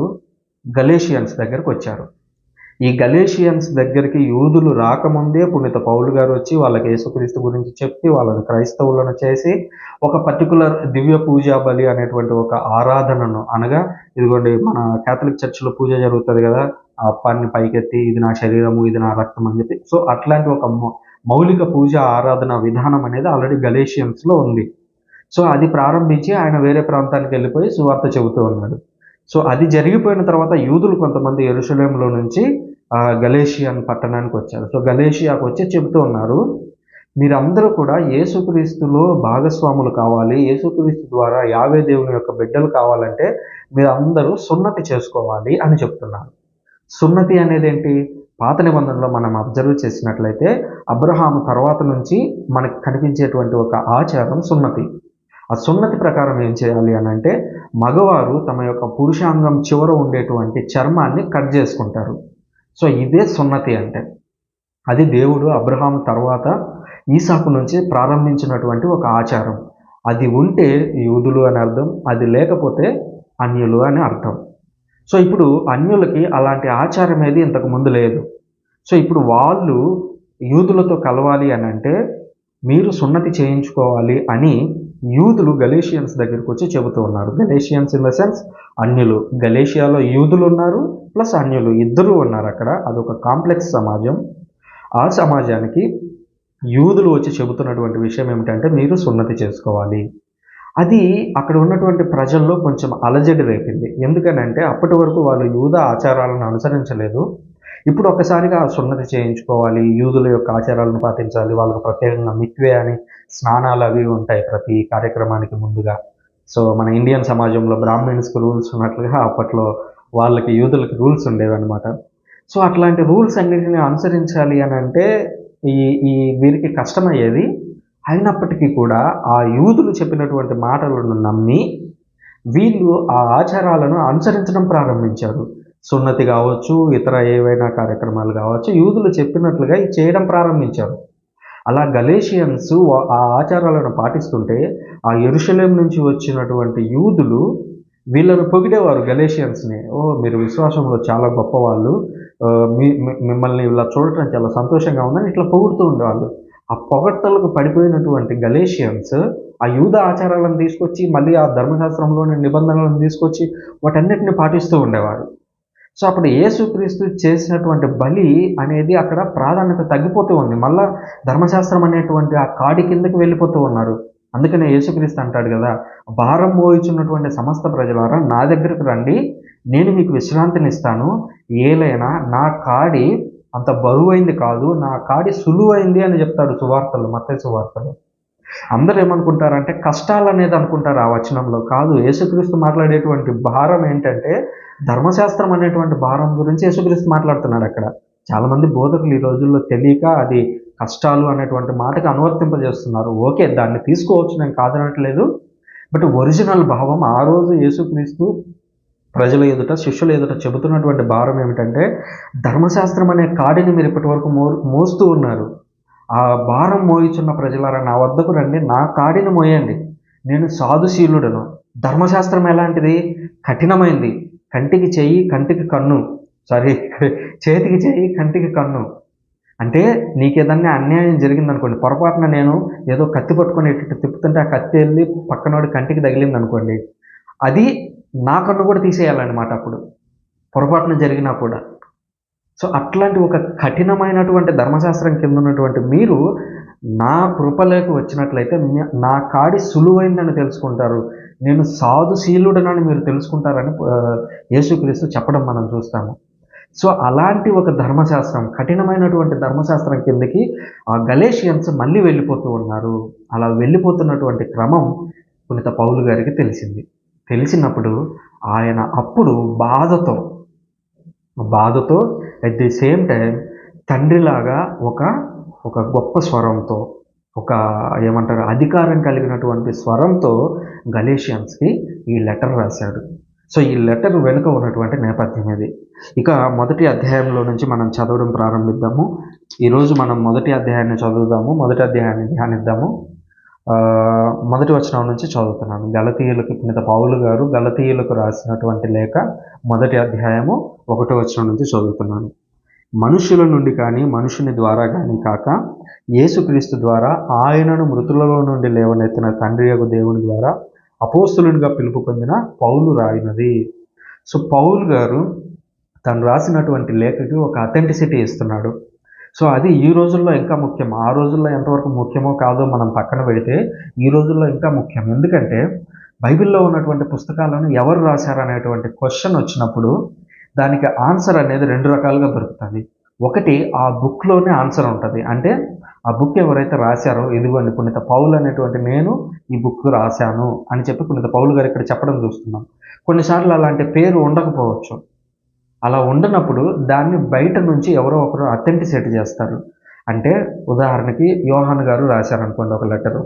గలేషియన్స్ దగ్గరకు వచ్చారు. ఈ గలేషియన్స్ దగ్గరికి యూదులు రాకముందే పునీత పౌలు గారు వచ్చి వాళ్ళకి యేసుక్రీస్తు గురించి చెప్పి వాళ్ళని క్రైస్తవులను చేసి ఒక పర్టికులర్ దివ్య పూజా బలి అనేటువంటి ఒక ఆరాధనను, అనగా ఇదిగోండి మన క్యాథలిక్ చర్చిలో పూజ జరుగుతుంది కదా, ఆ అప్పాన్ని పైకెత్తి ఇది నా శరీరము, ఇది నా రక్తం అని చెప్పి, సో అట్లాంటి ఒక మౌలిక పూజ ఆరాధన విధానం అనేది ఆల్రెడీ గలేషియన్స్లో ఉంది. సో అది ప్రారంభించి ఆయన వేరే ప్రాంతానికి వెళ్ళిపోయి సువార్త చెబుతూ ఉన్నాడు. సో అది జరిగిపోయిన తర్వాత యూదులు కొంతమంది యెరూషలేములో నుంచి గలేషియన్ పట్టణానికి వచ్చారు. సో గలేషియాకు వచ్చి చెబుతూ ఉన్నారు, మీరందరూ కూడా యేసుక్రీస్తులో భాగస్వాములు కావాలి, యేసుక్రీస్తు ద్వారా యావే దేవుని యొక్క బిడ్డలు కావాలంటే మీరందరూ సున్నతి చేసుకోవాలి అని చెప్తున్నారు. సున్నతి అనేది ఏంటి? పాత నిబంధనలో మనం అబ్జర్వ్ చేసినట్లయితే అబ్రహాము తర్వాత నుంచి మనకు కనిపించేటువంటి ఒక ఆచారం సున్నతి. ఆ సున్నతి ప్రకారం ఏం చేయాలి అని అంటే, మగవారు తమ యొక్క పురుషాంగం చివర ఉండేటువంటి చర్మాన్ని కట్ చేసుకుంటారు. సో ఇదే సున్నతి అంటే. అది దేవుడు అబ్రహాము తర్వాత ఈసాకు నుంచి ప్రారంభించినటువంటి ఒక ఆచారం. అది ఉంటే యూదులు అని అర్థం, అది లేకపోతే అన్యులు అని అర్థం. సో ఇప్పుడు అన్యులకి అలాంటి ఆచారం ఏది ఇంతకు ముందు లేదు. సో ఇప్పుడు వాళ్ళు యూదులతో కలవాలి అని అంటే మీరు సున్నతి చేయించుకోవాలి అని యూదులు గలేషియన్స్ దగ్గరికి వచ్చి చెబుతూ ఉన్నారు. గలేషియన్స్ ఇన్ ద సెన్స్ అన్యులు. గలేషియాలో యూదులు ఉన్నారు ప్లస్ అన్యులు, ఇద్దరు ఉన్నారు అక్కడ. అదొక కాంప్లెక్స్ సమాజం. ఆ సమాజానికి యూదులు వచ్చి చెబుతున్నటువంటి విషయం ఏమిటంటే మీరు సున్నతి చేసుకోవాలి. అది అక్కడ ఉన్నటువంటి ప్రజల్లో కొంచెం అలజడి రేపింది. ఎందుకనంటే అప్పటి వరకు వాళ్ళు యూద ఆచారాలను అనుసరించలేదు. ఇప్పుడు ఒక్కసారిగా సున్నతి చేయించుకోవాలి, యూదుల యొక్క ఆచారాలను పాటించాలి, వాళ్ళకు ప్రత్యేకంగా మిక్వే అని స్నానాలు అవి ఉంటాయి ప్రతి కార్యక్రమానికి ముందుగా. సో మన ఇండియన్ సమాజంలో బ్రాహ్మిన్స్కి రూల్స్ ఉన్నట్లుగా అప్పట్లో వాళ్ళకి యూదులకి రూల్స్ ఉండేవి అనమాట. సో అట్లాంటి రూల్స్ అన్నింటినీ అనుసరించాలి అని అంటే ఈ ఈ వీరికి కష్టమయ్యేది. అయినప్పటికీ కూడా ఆ యూదులు చెప్పినటువంటి మాటలను నమ్మి వీళ్ళు ఆ ఆచారాలను అనుసరించడం ప్రారంభించారు. సున్నతి కావచ్చు, ఇతర ఏవైనా కార్యక్రమాలు కావచ్చు, యూదులు చెప్పినట్లుగా ఇది చేయడం ప్రారంభించారు. అలా గలేషియన్స్ ఆ ఆచారాలను పాటిస్తుంటే ఆ యెరూషలేం నుంచి వచ్చినటువంటి యూదులు వీళ్ళను పొగిడేవారు గలేషియన్స్ని. మీరు విశ్వాసంలో చాలా గొప్పవాళ్ళు, మిమ్మల్ని ఇలా చూడటం చాలా సంతోషంగా ఉందని ఇట్లా పొగుడుతూ ఉండేవాళ్ళు. ఆ పొగడ్తలకు పడిపోయినటువంటి గలేషియన్స్ ఆ యూద ఆచారాలను తీసుకొచ్చి మళ్ళీ ఆ ధర్మశాస్త్రంలోని నిబంధనలను తీసుకొచ్చి వాటన్నిటిని పాటిస్తూ ఉండేవారు. సో అప్పుడు యేసుక్రీస్తు చేసినటువంటి బలి అనేది అక్కడ ప్రాధాన్యత తగ్గిపోతూ ఉంది. మళ్ళా ధర్మశాస్త్రం అనేటువంటి ఆ కాడి కిందకి వెళ్ళిపోతూ ఉన్నారు. అందుకనే యేసుక్రీస్తు అంటాడు కదా, భారం మోయిచున్నటువంటి సమస్త ప్రజలారా నా దగ్గరకు రండి, నేను మీకు విశ్రాంతిని ఇస్తాను. ఏలైనా నా కాడి అంత బరువైంది కాదు, నా కాడి సులువైంది అని చెప్తాడు సువార్తలు, మత్తయి సువార్తలు. అందరూ ఏమనుకుంటారంటే కష్టాలు అనేది అనుకుంటారు ఆ వచనంలో. కాదు, యేసుక్రీస్తు మాట్లాడేటువంటి భారం ఏంటంటే ధర్మశాస్త్రం అనేటువంటి భారం గురించి యేసుక్రీస్తు మాట్లాడుతున్నాడు అక్కడ. చాలామంది బోధకులు ఈ రోజుల్లో తెలియక అది కష్టాలు అనేటువంటి మాటకు అనువర్తింపజేస్తున్నారు. ఓకే, దాన్ని తీసుకోవచ్చు, నేను కాదనట్లేదు. బట్ ఒరిజినల్ భావం ఆ రోజు యేసుక్రీస్తు ప్రజల ఎదుట, శిష్యుల ఎదుట చెబుతున్నటువంటి భారం ఏమిటంటే ధర్మశాస్త్రం అనే కాడిని మీరు ఇప్పటి వరకు మోస్తూ ఉన్నారు. ఆ భారం మోయిచున్న ప్రజలారా నా వద్దకు రండి, నా కాడిని మోయండి, నేను సాధుశీలుడను. ధర్మశాస్త్రం ఎలాంటిది? కఠినమైంది. కంటికి చెయ్యి, కంటికి కన్ను, చేతికి చెయ్యి, కంటికి కన్ను. అంటే నీకేదన్నా అన్యాయం జరిగిందనుకోండి, పొరపాటున నేను ఏదో కత్తి పట్టుకొని ఇటు తిప్పుతుంటే ఆ కత్తి వెళ్ళి పక్కనోడి కంటికి తగిలింది అనుకోండి, అది నా కన్ను కూడా తీసేయాలన్నమాట అప్పుడు, పొరపాటున జరిగినా కూడా. సో అట్లాంటి ఒక కఠినమైనటువంటి ధర్మశాస్త్రం కింద ఉన్నటువంటి మీరు నా కృపలోకి వచ్చినట్లయితే నా కాడి సులువైందని తెలుసుకుంటారు, నేను సాధుశీలుడనని మీరు తెలుసుకుంటారని యేసుక్రీస్తు చెప్పడం మనం చూస్తాము. సో అలాంటి ఒక ధర్మశాస్త్రం, కఠినమైనటువంటి ధర్మశాస్త్రం కిందకి ఆ గలేషియన్స్ మళ్ళీ వెళ్ళిపోతూ ఉన్నారు. అలా వెళ్ళిపోతున్నటువంటి క్రమం పునీత పౌలు గారికి తెలిసింది. తెలిసినప్పుడు ఆయన అప్పుడు బాధతో అట్ ది సేమ్ టైం తండ్రిలాగా ఒక గొప్ప స్వరంతో, ఒక ఏమంటారు అధికారం కలిగినటువంటి స్వరంతో గలేషియన్స్కి ఈ లెటర్ రాశాడు. సో ఈ లెటర్ వెనుక ఉన్నటువంటి నేపథ్యం ఇది. ఇక మొదటి అధ్యాయంలో నుంచి మనం చదవడం ప్రారంభిద్దాము. ఈరోజు మనం మొదటి అధ్యాయాన్ని చదువుదాము, మొదటి అధ్యాయాన్ని ధ్యానిద్దాము. మొదటి వచనం నుంచి చదువుతున్నాను. గలతీయులకు పునీత పౌలు గారు గలతీయులకు రాసినటువంటి లేఖ మొదటి అధ్యాయము 1వ వచనం నుంచి చదువుతున్నాను. మనుషుల నుండి కానీ మనుషుని ద్వారా కానీ కాక యేసుక్రీస్తు ద్వారా ఆయనను మృతులలో నుండి లేవనెత్తిన తండ్రి యొక్క దేవుని ద్వారా అపోస్తులునిగా పిలుపు పొందిన పౌలు రాయినది. సో పౌలు గారు తను రాసినటువంటి లేఖకి ఒక అథెంటిసిటీ ఇస్తున్నాడు. సో అది ఈ రోజుల్లో ఇంకా ముఖ్యం. ఆ రోజుల్లో ఎంతవరకు ముఖ్యమో కాదో మనం పక్కన పెడితే, ఈ రోజుల్లో ఇంకా ముఖ్యం. ఎందుకంటే బైబిల్‌లో ఉన్నటువంటి పుస్తకాలను ఎవరు రాశారనేటువంటి క్వెషన్ వచ్చినప్పుడు, దానికి ఆన్సర్ అనేది 2 రకాలుగా దొరుకుతది. ఒకటి ఆ బుక్‌లోనే ఆన్సర్ ఉంటది. అంటే ఆ బుక్ ఎవరైతే రాశారో, ఇదిగోండి పునీత పౌలు అనేటువంటి నేను ఈ బుక్ రాశాను అని చెప్పి పునీత పౌలు గారు ఇక్కడ చెప్పడం చూస్తున్నాం. కొన్నిసార్లు అలాంటి పేరు ఉండకపోవచ్చు. అలా ఉండనప్పుడు దాన్ని బయట నుంచి ఎవరో ఒకరు అథెంటిసేట్ చేస్తారు. అంటే ఉదాహరణకి యోహాను గారు రాశారనుకోండి ఒక లెటరు.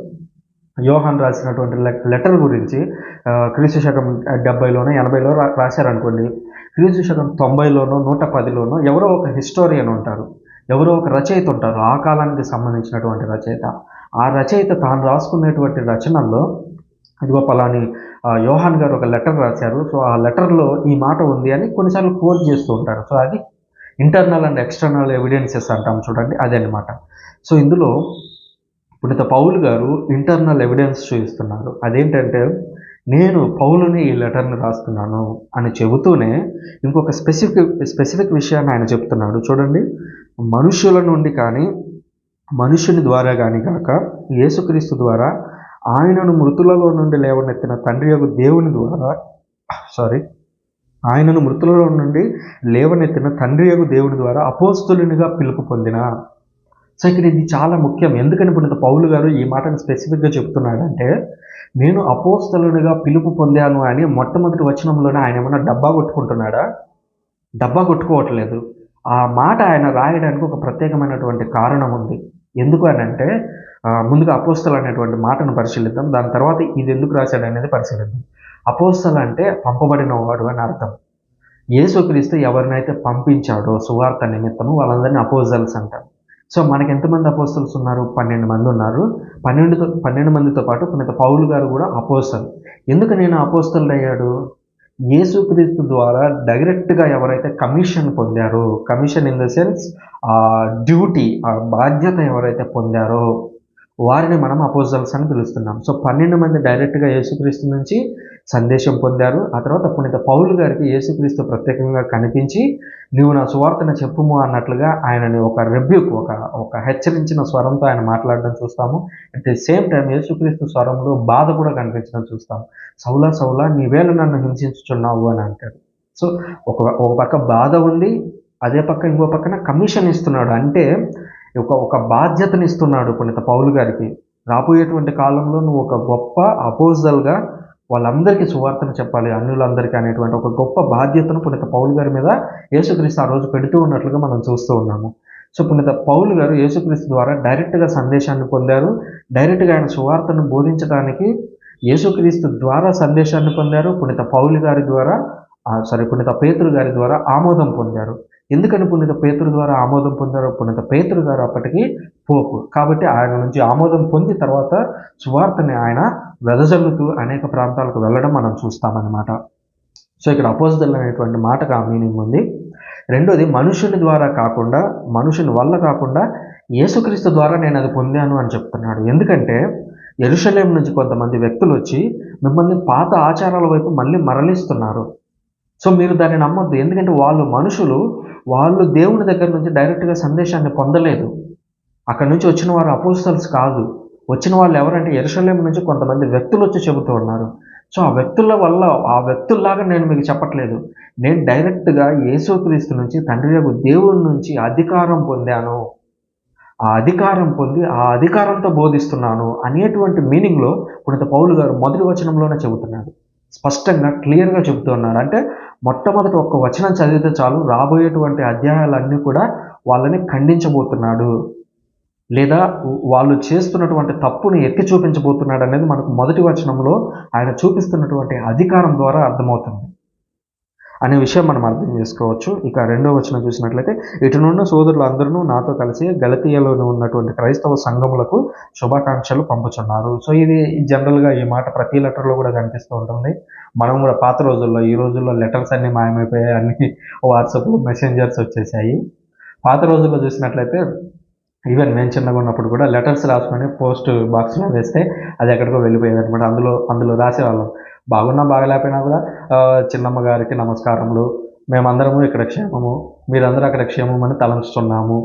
యోహాను రాసినటువంటి లెటర్ గురించి క్రీస్తు శకం 70లోనో 80లో రాశారనుకోండి. క్రీస్తు శకం 90లోనో 110లోనో ఎవరో ఒక హిస్టోరియన్ ఉంటారు. ఎవరో ఒక రచయిత ఉంటారు. ఆ కాలానికి సంబంధించినటువంటి రచయిత. ఆ రచయిత తాను రాసుకునేటువంటి రచనల్లో ఇదిగో పలాని యోహాన్ గారు ఒక లెటర్ రాశారు. సో ఆ లెటర్‌లో ఈ మాట ఉంది అని కొన్నిసార్లు కోట్ చేస్తూ ఉంటారు. సో అది ఇంటర్నల్ అండ్ ఎక్స్‌టర్నల్ ఎవిడెన్సెస్ అంటాం చూడండి, అదనమాట. సో ఇందులో పునీత పౌలు గారు ఇంటర్నల్ ఎవిడెన్స్ చూపిస్తున్నారు. అదేంటంటే, నేను పౌలుని ఈ లెటర్‌ని రాస్తున్నాను అని చెబుతూనే ఇంకొక స్పెసిఫిక్ విషయాన్ని ఆయన చెప్తున్నాడు. చూడండి, మనుష్యుల నుండి కానీ, మనుష్యుని ద్వారా గాని గాక, యేసుక్రీస్తు ద్వారా ఆయనను మృతులలో నుండి లేవనెత్తిన తండ్రియగు దేవుని ద్వారా ఆయనను మృతులలో నుండి లేవనెత్తిన తండ్రియగు దేవుడి ద్వారా అపోస్తలునిగా పిలుపు పొందిన. సో ఇక్కడ ఇది చాలా ముఖ్యం. ఎందుకని పునీత పౌలు గారు ఈ మాటను స్పెసిఫిక్‌గా చెప్తున్నాడంటే, నేను అపోస్తలునిగా పిలుపు పొందాను అని మొట్టమొదటి వచనంలోనే ఆయన ఏమన్నా డబ్బా కొట్టుకుంటున్నాడా? డబ్బా కొట్టుకోవట్లేదు. ఆ మాట ఆయన రాయడానికి ఒక ప్రత్యేకమైనటువంటి కారణం ఉంది. ఎందుకు అనంటే, ముందుగా అపోస్తలు అనేటువంటి మాటను పరిశీలిద్దాం. దాని తర్వాత ఇది ఎందుకు రాశాడనేది పరిశీలిద్దాం. అపోస్తలు అంటే పంపబడిన వాడు అని అర్థం. యేసుక్రీస్తు ఎవరినైతే పంపించాడో సువార్త నిమిత్తము వాళ్ళందరినీ అపోస్తల్స్ అంటారు. సో మనకి ఎంతమంది అపోస్తల్స్ ఉన్నారు? 12 మంది ఉన్నారు. 12 మందితో పాటు పునీత పౌలు గారు కూడా అపోస్తలు. ఎందుకు నేను అపోస్తలుడయ్యాడు? యేసుక్రీస్తు ద్వారా డైరెక్ట్‌గా ఎవరైతే కమిషన్ పొందారో, commission in the sense duty, బాధ్యత ఎవరైతే పొందారో వారిని మనం అపోస్తల్స్ అని పిలుస్తున్నాం. సో 12 మంది డైరెక్ట్‌గా యేసుక్రీస్తు నుంచి సందేశం పొందారు. ఆ తర్వాత పునీత పౌలు గారికి యేసుక్రీస్తు ప్రత్యేకంగా కనిపించి, నీవు నా సువార్తను చెప్పుము అన్నట్లుగా ఆయనని ఒక హెచ్చరించిన స్వరంతో ఆయన మాట్లాడడం చూస్తాము. అట్ ది సేమ్ టైం యేసుక్రీస్తు స్వరంలో బాధ కూడా కనిపించడం చూస్తాము. సౌలా సౌలా నీవేళ నన్ను హింసించుచున్నావు అని అంటాడు. సో ఒక పక్క బాధ ఉంది. అదే పక్క ఇంకో పక్కన కమిషన్ ఇస్తున్నాడు. అంటే ఒక బాధ్యతని ఇస్తున్నాడు పునీత పౌలు గారికి. రాబోయేటువంటి కాలంలో నువ్వు ఒక గొప్ప అపోస్తలుగా వాళ్ళందరికీ సువార్తను చెప్పాలి, అన్యులందరికీ అనేటువంటి ఒక గొప్ప బాధ్యతను పునీత పౌలు గారి మీద యేసుక్రీస్తు ఆ రోజు పెడుతూ ఉన్నట్లుగా మనం చూస్తూ ఉన్నాము. సో పునీత పౌలు గారు యేసుక్రీస్తు ద్వారా డైరెక్ట్‌గా సందేశాన్ని పొందారు. డైరెక్ట్‌గా ఆయన సువార్తను బోధించడానికి యేసుక్రీస్తు ద్వారా సందేశాన్ని పొందారు. పునీత పేతురు గారి ద్వారా ఆమోదం పొందారు. ఎందుకని పునీత పేతురు ద్వారా ఆమోదం పొందారో? పునీత పేతురు గారు అప్పటికి పోపు. కాబట్టి ఆయన నుంచి ఆమోదం పొంది తర్వాత సువార్తని ఆయన వెదజల్లుతూ అనేక ప్రాంతాలకు వెళ్ళడం మనం చూస్తామన్నమాట. సో ఇక్కడ అపోస్తలు అనేటువంటి మాటకు ఆ మీనింగ్ ఉంది. రెండోది మనుషుని ద్వారా కాకుండా, మనుషుని వల్ల కాకుండా యేసుక్రీస్తు ద్వారా నేను అది పొందాను అని చెప్తున్నాడు. ఎందుకంటే యెరూషలేము నుంచి కొంతమంది వ్యక్తులు వచ్చి మిమ్మల్ని పాత ఆచారాల వైపు మళ్ళీ మరలిస్తున్నారు. సో మీరు దాన్ని నమ్మొద్దు. ఎందుకంటే వాళ్ళు దేవుని దగ్గర నుంచి డైరెక్ట్‌గా సందేశాన్ని పొందలేదు. అక్కడి నుంచి వచ్చిన వారు అపోస్తల్స్ కాదు. వచ్చిన వాళ్ళు ఎవరంటే యెరూషలేము నుంచి కొంతమంది వ్యక్తులు వచ్చి చెబుతూ ఉన్నారు. సో ఆ వ్యక్తుల్లాగా నేను మీకు చెప్పట్లేదు. నేను డైరెక్ట్‌గా యేసుక్రీస్తు నుంచి, తండ్రి యొక్క దేవుని నుంచి అధికారం పొందాను. ఆ అధికారం పొంది ఆ అధికారంతో బోధిస్తున్నాను అనేటువంటి మీనింగ్‌లో పునీత పౌలు గారు మొదటి వచనంలోనే చెబుతున్నాడు. స్పష్టంగా క్లియర్‌గా చెబుతూ ఉన్నాడు. అంటే మొట్టమొదటి ఒక్క వచనం చదివితే చాలు రాబోయేటువంటి అధ్యాయాలన్నీ కూడా వాళ్ళని ఖండించబోతున్నాడు. లేదా వాళ్ళు చేస్తున్నటువంటి తప్పుని ఎత్తి చూపించబోతున్నాడు అనేది మనకు మొదటి వచనంలో ఆయన చూపిస్తున్నటువంటి అధికారం ద్వారా అర్థమవుతుంది అనే విషయం మనం అర్థం చేసుకోవచ్చు. ఇక రెండో వచనం చూసినట్లయితే, ఇటునున్న సోదరులు అందరూ నాతో కలిసి గలతీయలోని ఉన్నటువంటి క్రైస్తవ సంఘములకు శుభాకాంక్షలు పంపుచున్నారు. సో ఇది జనరల్గా ఈ మాట ప్రతి లెటర్లో కూడా కనిపిస్తూ ఉంటుంది. మనం కూడా పాత రోజుల్లో, ఈ రోజుల్లో లెటర్స్ అన్నీ మాయమైపోయాయి, అన్ని వాట్సాప్లో మెసెంజర్స్ వచ్చేసాయి. పాత రోజుల్లో చూసినట్లయితే ఈవెన్ నేను చిన్నగా ఉన్నప్పుడు కూడా లెటర్స్ రాసుకొని పోస్ట్ బాక్స్లో వేస్తే అది ఎక్కడికో వెళ్ళిపోయేది అనమాట. అందులో రాసేవాళ్ళం, బాగున్నా బాగలేకపోయినా కూడా చిన్నమ్మ గారికి నమస్కారములు, మేమందరము ఇక్కడ క్షేమము, మీరందరూ అక్కడ క్షేమం అని తలంచుతున్నాము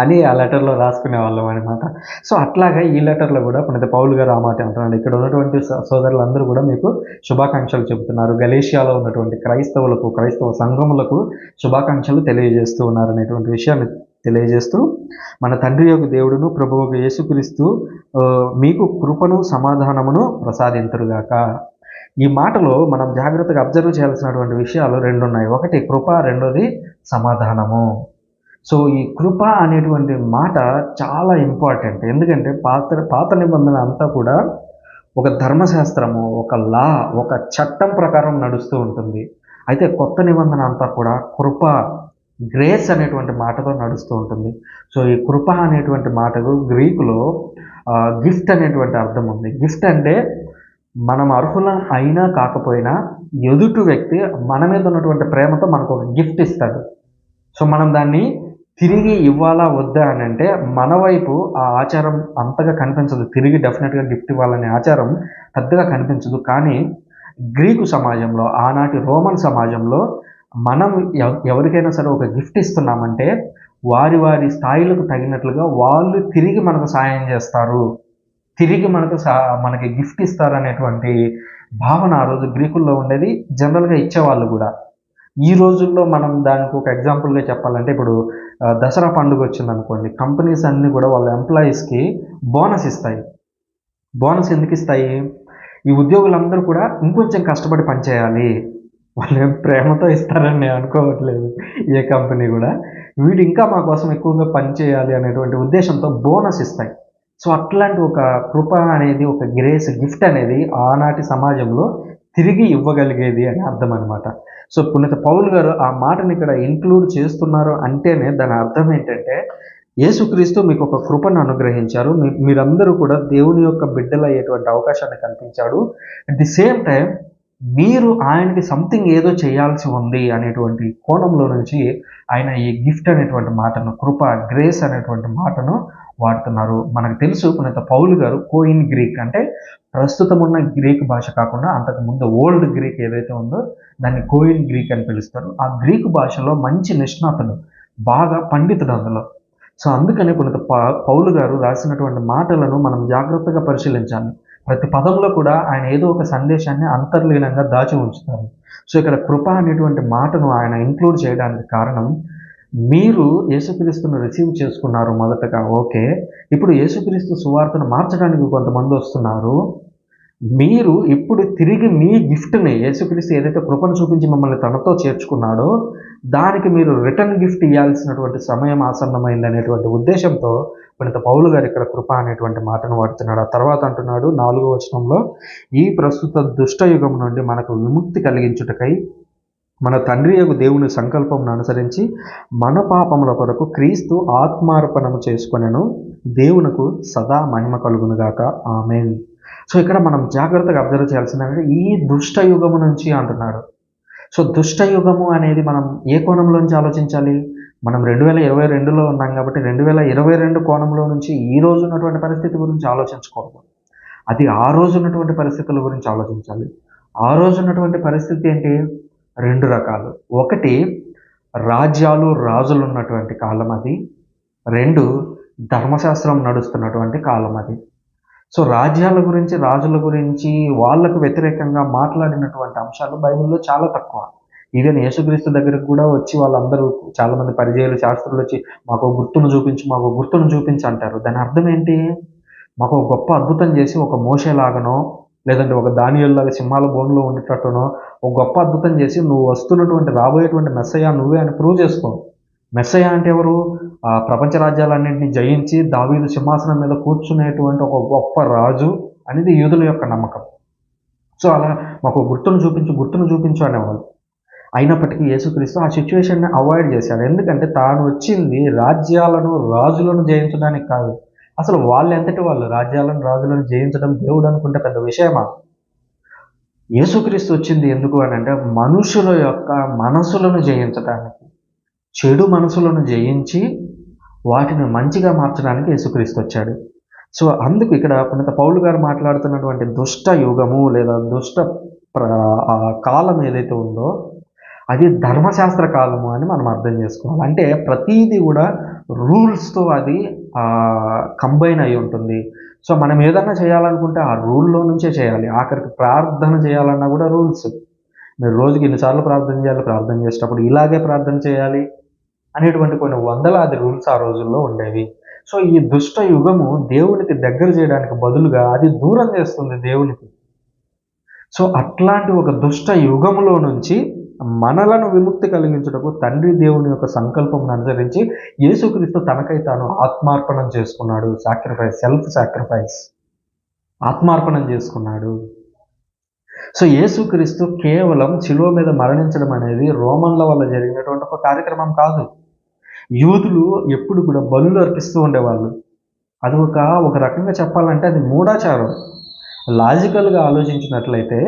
అని ఆ లెటర్లో రాసుకునే వాళ్ళం అనమాట. సో అట్లాగా ఈ లెటర్లో కూడా పునీత పౌలు గారు ఆ మాట అంటున్నాడు. ఇక్కడ ఉన్నటువంటి సోదరులందరూ కూడా మీకు శుభాకాంక్షలు చెబుతున్నారు. గలేషియాలో ఉన్నటువంటి క్రైస్తవులకు, క్రైస్తవ సంఘములకు శుభాకాంక్షలు తెలియజేస్తూ ఉన్నారు అనేటువంటి విషయాన్ని తెలియజేస్తూ, మన తండ్రి యొక్క దేవుడును ప్రభువుకు యేసుక్రీస్తు మీకు కృపను సమాధానమును ప్రసాదింతురుగాక. ఈ మాటలో మనం జాగ్రత్తగా అబ్జర్వ్ చేయాల్సినటువంటి విషయాలు రెండు ఉన్నాయి. ఒకటి కృప, రెండోది సమాధానము. సో ఈ కృప అనేటువంటి మాట చాలా ఇంపార్టెంట్. ఎందుకంటే పాత నిబంధన అంతా కూడా ఒక ధర్మశాస్త్రము, ఒక లా, ఒక చట్టం ప్రకారం నడుస్తూ ఉంటుంది. అయితే కొత్త నిబంధన అంతా కూడా కృప, గ్రేస్ అనేటువంటి మాటతో నడుస్తూ ఉంటుంది. సో ఈ కృప అనేటువంటి మాటకు గ్రీకులో గిఫ్ట్ అనేటువంటి అర్థం ఉంది. గిఫ్ట్ అంటే మనం అర్హులం అయినా కాకపోయినా ఎదుటి వ్యక్తి మన మీద ఉన్నటువంటి ప్రేమతో మనకు ఒక గిఫ్ట్ ఇస్తాడు. సో మనం దాన్ని తిరిగి ఇవ్వాలా వద్దా అని అంటే మన వైపు ఆ ఆచారం అంతగా కనిపించదు. తిరిగి డెఫినెట్గా గిఫ్ట్ ఇవ్వాలనే ఆచారం పెద్దగా కనిపించదు. కానీ గ్రీకు సమాజంలో, ఆనాటి రోమన్ సమాజంలో మనం ఎవరికైనా సరే ఒక గిఫ్ట్ ఇస్తున్నామంటే వారి వారి స్థాయిలకు తగినట్లుగా వాళ్ళు తిరిగి మనకు సాయం చేస్తారు, తిరిగి మనకి గిఫ్ట్ ఇస్తారు అనేటువంటి భావన ఆ రోజు గ్రీకుల్లో ఉండేది. జనరల్గా ఇచ్చేవాళ్ళు కూడా. ఈ రోజుల్లో మనం దానికి ఒక ఎగ్జాంపుల్గా చెప్పాలంటే, ఇప్పుడు దసరా పండుగ వచ్చిందనుకోండి, కంపెనీస్ అన్నీ కూడా వాళ్ళ ఎంప్లాయీస్కి బోనస్ ఇస్తాయి. బోనస్ ఎందుకు ఇస్తాయి? ఈ ఉద్యోగులందరూ కూడా ఇంకొంచెం కష్టపడి పనిచేయాలి. వాళ్ళు ఏం ప్రేమతో ఇస్తారని నేను అనుకోవట్లేదు ఏ కంపెనీ కూడా. వీడు ఇంకా మా కోసం ఎక్కువగా పనిచేయాలి అనేటువంటి ఉద్దేశంతో బోనస్ ఇస్తాయి. సో అట్లాంటి ఒక కృప అనేది, ఒక గ్రేస్, గిఫ్ట్ అనేది ఆనాటి సమాజంలో తిరిగి ఇవ్వగలిగేది అని అర్థం అనమాట. సో పునీత పౌలు గారు ఆ మాటని ఇక్కడ ఇంక్లూడ్ చేస్తున్నారు అంటేనే దాని అర్థం ఏంటంటే, యేసుక్రీస్తు మీకు ఒక కృపను అనుగ్రహించారు, మీరందరూ కూడా దేవుని యొక్క బిడ్డలయ్యేటువంటి అవకాశాన్ని కల్పించాడు. అట్ ది సేమ్ టైం మీరు ఆయనకి సంథింగ్ ఏదో చేయాల్సి ఉంది అనేటువంటి కోణంలో నుంచి ఆయన ఈ గిఫ్ట్ అనేటువంటి మాటను, కృప, గ్రేస్ అనేటువంటి మాటను వాడుతున్నారు. మనకు తెలుసు పునీత పౌలు గారు కోయిన్ గ్రీక్, అంటే ప్రస్తుతం ఉన్న గ్రీక్ భాష కాకుండా అంతకుముందు ఓల్డ్ గ్రీక్ ఏదైతే ఉందో దాన్ని కోయిన్ గ్రీక్ అని పిలుస్తారు. ఆ గ్రీకు భాషలో మంచి నిష్ణాతులు, బాగా పండితుడు అందులో. సో అందుకని పునీత పౌలు గారు రాసినటువంటి మాటలను మనం జాగ్రత్తగా పరిశీలించాలి. ప్రతి పదంలో కూడా ఆయన ఏదో ఒక సందేశాన్ని అంతర్లీనంగా దాచి ఉంచుతారు. సో ఇక్కడ కృప అనేటువంటి మాటను ఆయన ఇంక్లూడ్ చేయడానికి కారణం, మీరు యేసుక్రీస్తును రిసీవ్ చేసుకున్నారు మొదటగా, ఓకే. ఇప్పుడు యేసుక్రీస్తు సువార్తను మార్చడానికి కొంతమంది వస్తున్నారు. మీరు ఇప్పుడు తిరిగి మీ గిఫ్ట్ని, యేసుక్రీస్తు ఏదైతే కృపను చూపించి మిమ్మల్ని తనతో చేర్చుకున్నాడో దానికి మీరు రిటర్న్ గిఫ్ట్ ఇవ్వాల్సినటువంటి సమయం ఆసన్నమైంది అనేటువంటి ఉద్దేశంతో పునీత పౌలు గారు ఇక్కడ కృప అనేటువంటి మాటను వాడుతున్నాడు. ఆ తర్వాత అంటున్నాడు 4వ వచనంలో, ఈ ప్రస్తుత దుష్టయుగం నుండి మనకు విముక్తి కలిగించుటకై మన తండ్రి యొక్క దేవుని సంకల్పమును అనుసరించి మన పాపముల కొరకు క్రీస్తు ఆత్మార్పణము చేసుకొనెను, దేవునకు సదా మహిమ కలుగునుగాక, ఆమేన్. సో ఇక్కడ మనం జాగ్రత్తగా అబ్జర్వ్ చేయాల్సిందంటే ఈ దుష్టయుగము నుంచి అంటున్నాడు. సో దుష్టయుగము అనేది మనం ఏ కోణంలోంచి ఆలోచించాలి? మనం 2022లో ఉన్నాం కాబట్టి 2022 కోణంలో నుంచి ఈ రోజు ఉన్నటువంటి పరిస్థితి గురించి ఆలోచించకూడదు. అది ఆ రోజు ఉన్నటువంటి పరిస్థితుల గురించి ఆలోచించాలి. ఆ రోజు ఉన్నటువంటి పరిస్థితి ఏంటి? 2 రకాలు. ఒకటి, రాజ్యాలు, రాజులు ఉన్నటువంటి కాలం అది. 2, ధర్మశాస్త్రం నడుస్తున్నటువంటి కాలం అది. సో రాజ్యాల గురించి, రాజుల గురించి, వాళ్ళకు వ్యతిరేకంగా మాట్లాడినటువంటి అంశాలు బైబిల్లో చాలా తక్కువ. ఈవెన్ యేసుక్రీస్తు దగ్గరికి కూడా వచ్చి వాళ్ళందరూ, చాలామంది పరిచయులు, శాస్త్రులు వచ్చి మాకు గుర్తును చూపించు, మాకు గుర్తును చూపించు అంటారు. దాని అర్థం ఏంటి? మాకు ఒక గొప్ప అద్భుతం చేసి, ఒక మోషేలాగానో లేదంటే ఒక దానియేలులాగా సింహాల బోన్లో ఉండేటట్టునో ఒక గొప్ప అద్భుతం చేసి నువ్వు వస్తున్నటువంటి రాబోయేటువంటి మెస్సయ్య నువ్వే అని ప్రూవ్ చేసుకో. మెస్సయ్య అంటే ఎవరు? ప్రపంచ రాజ్యాలన్నింటినీ జయించి దావీదు సింహాసనం మీద కూర్చునేటువంటి ఒక గొప్ప రాజు అనేది యూదుల యొక్క నమ్మకం. సో అలా మాకు గుర్తును చూపించు అనేవాళ్ళు. అయినప్పటికీ యేసుక్రీస్తు ఆ సిచ్యువేషన్ని అవాయిడ్ చేశాడు. ఎందుకంటే తాను వచ్చింది రాజ్యాలను, రాజులను జయించడానికి కాదు. అసలు వాళ్ళు ఎంతటి వాళ్ళు రాజ్యాలను, రాజులను జయించడం దేవుడు అనుకుంటే పెద్ద విషయమా? యేసుక్రీస్తు వచ్చింది ఎందుకు అని అంటే మనుషుల యొక్క మనసులను జయించడానికి, చెడు మనసులను జయించి వాటిని మంచిగా మార్చడానికి యేసుక్రీస్తు వచ్చాడు. సో అందుకు ఇక్కడ పునీత పౌలు గారు మాట్లాడుతున్నటువంటి దుష్ట యుగము లేదా దుష్ట కాలం ఏదైతే ఉందో అది ధర్మశాస్త్ర కాలము అని మనం అర్థం చేసుకోవాలి. అంటే ప్రతీది కూడా రూల్స్తో అది కంబైన్ అయి ఉంటుంది. సో మనం ఏదన్నా చేయాలనుకుంటే ఆ రూల్లో నుంచే చేయాలి. ఆఖరికి ప్రార్థన చేయాలన్నా కూడా రూల్స్. మీరు రోజుకి ఇన్నిసార్లు ప్రార్థన చేయాలి, ప్రార్థన చేసేటప్పుడు ఇలాగే ప్రార్థన చేయాలి అనేటువంటి కొన్ని వందలాది రూల్స్ ఆ రోజుల్లో ఉండేవి. సో ఈ దుష్ట యుగము దేవునికి దగ్గర చేయడానికి బదులుగా అది దూరం చేస్తుంది దేవునికి. సో అట్లాంటి ఒక దుష్ట యుగములో నుంచి మనలను విముక్తి కలిగించుటకు తండ్రి దేవుని యొక్క సంకల్పం అనుసరించి యేసుక్రీస్తు తనకై తాను ఆత్మార్పణం చేసుకున్నాడు. సెల్ఫ్ సాక్రిఫైస్, ఆత్మార్పణం చేసుకున్నాడు. సో యేసుక్రీస్తు కేవలం శిలువ మీద మరణించడం అనేది రోమన్ల వల్ల జరిగినటువంటి ఒక కార్యక్రమం కాదు. యూదులు ఎప్పుడు కూడా బలులు అర్పిస్తూ ఉండేవాళ్ళు. అది ఒక రకంగా చెప్పాలంటే అది మూఢాచారం. లాజికల్గా ఆలోచించినట్లయితే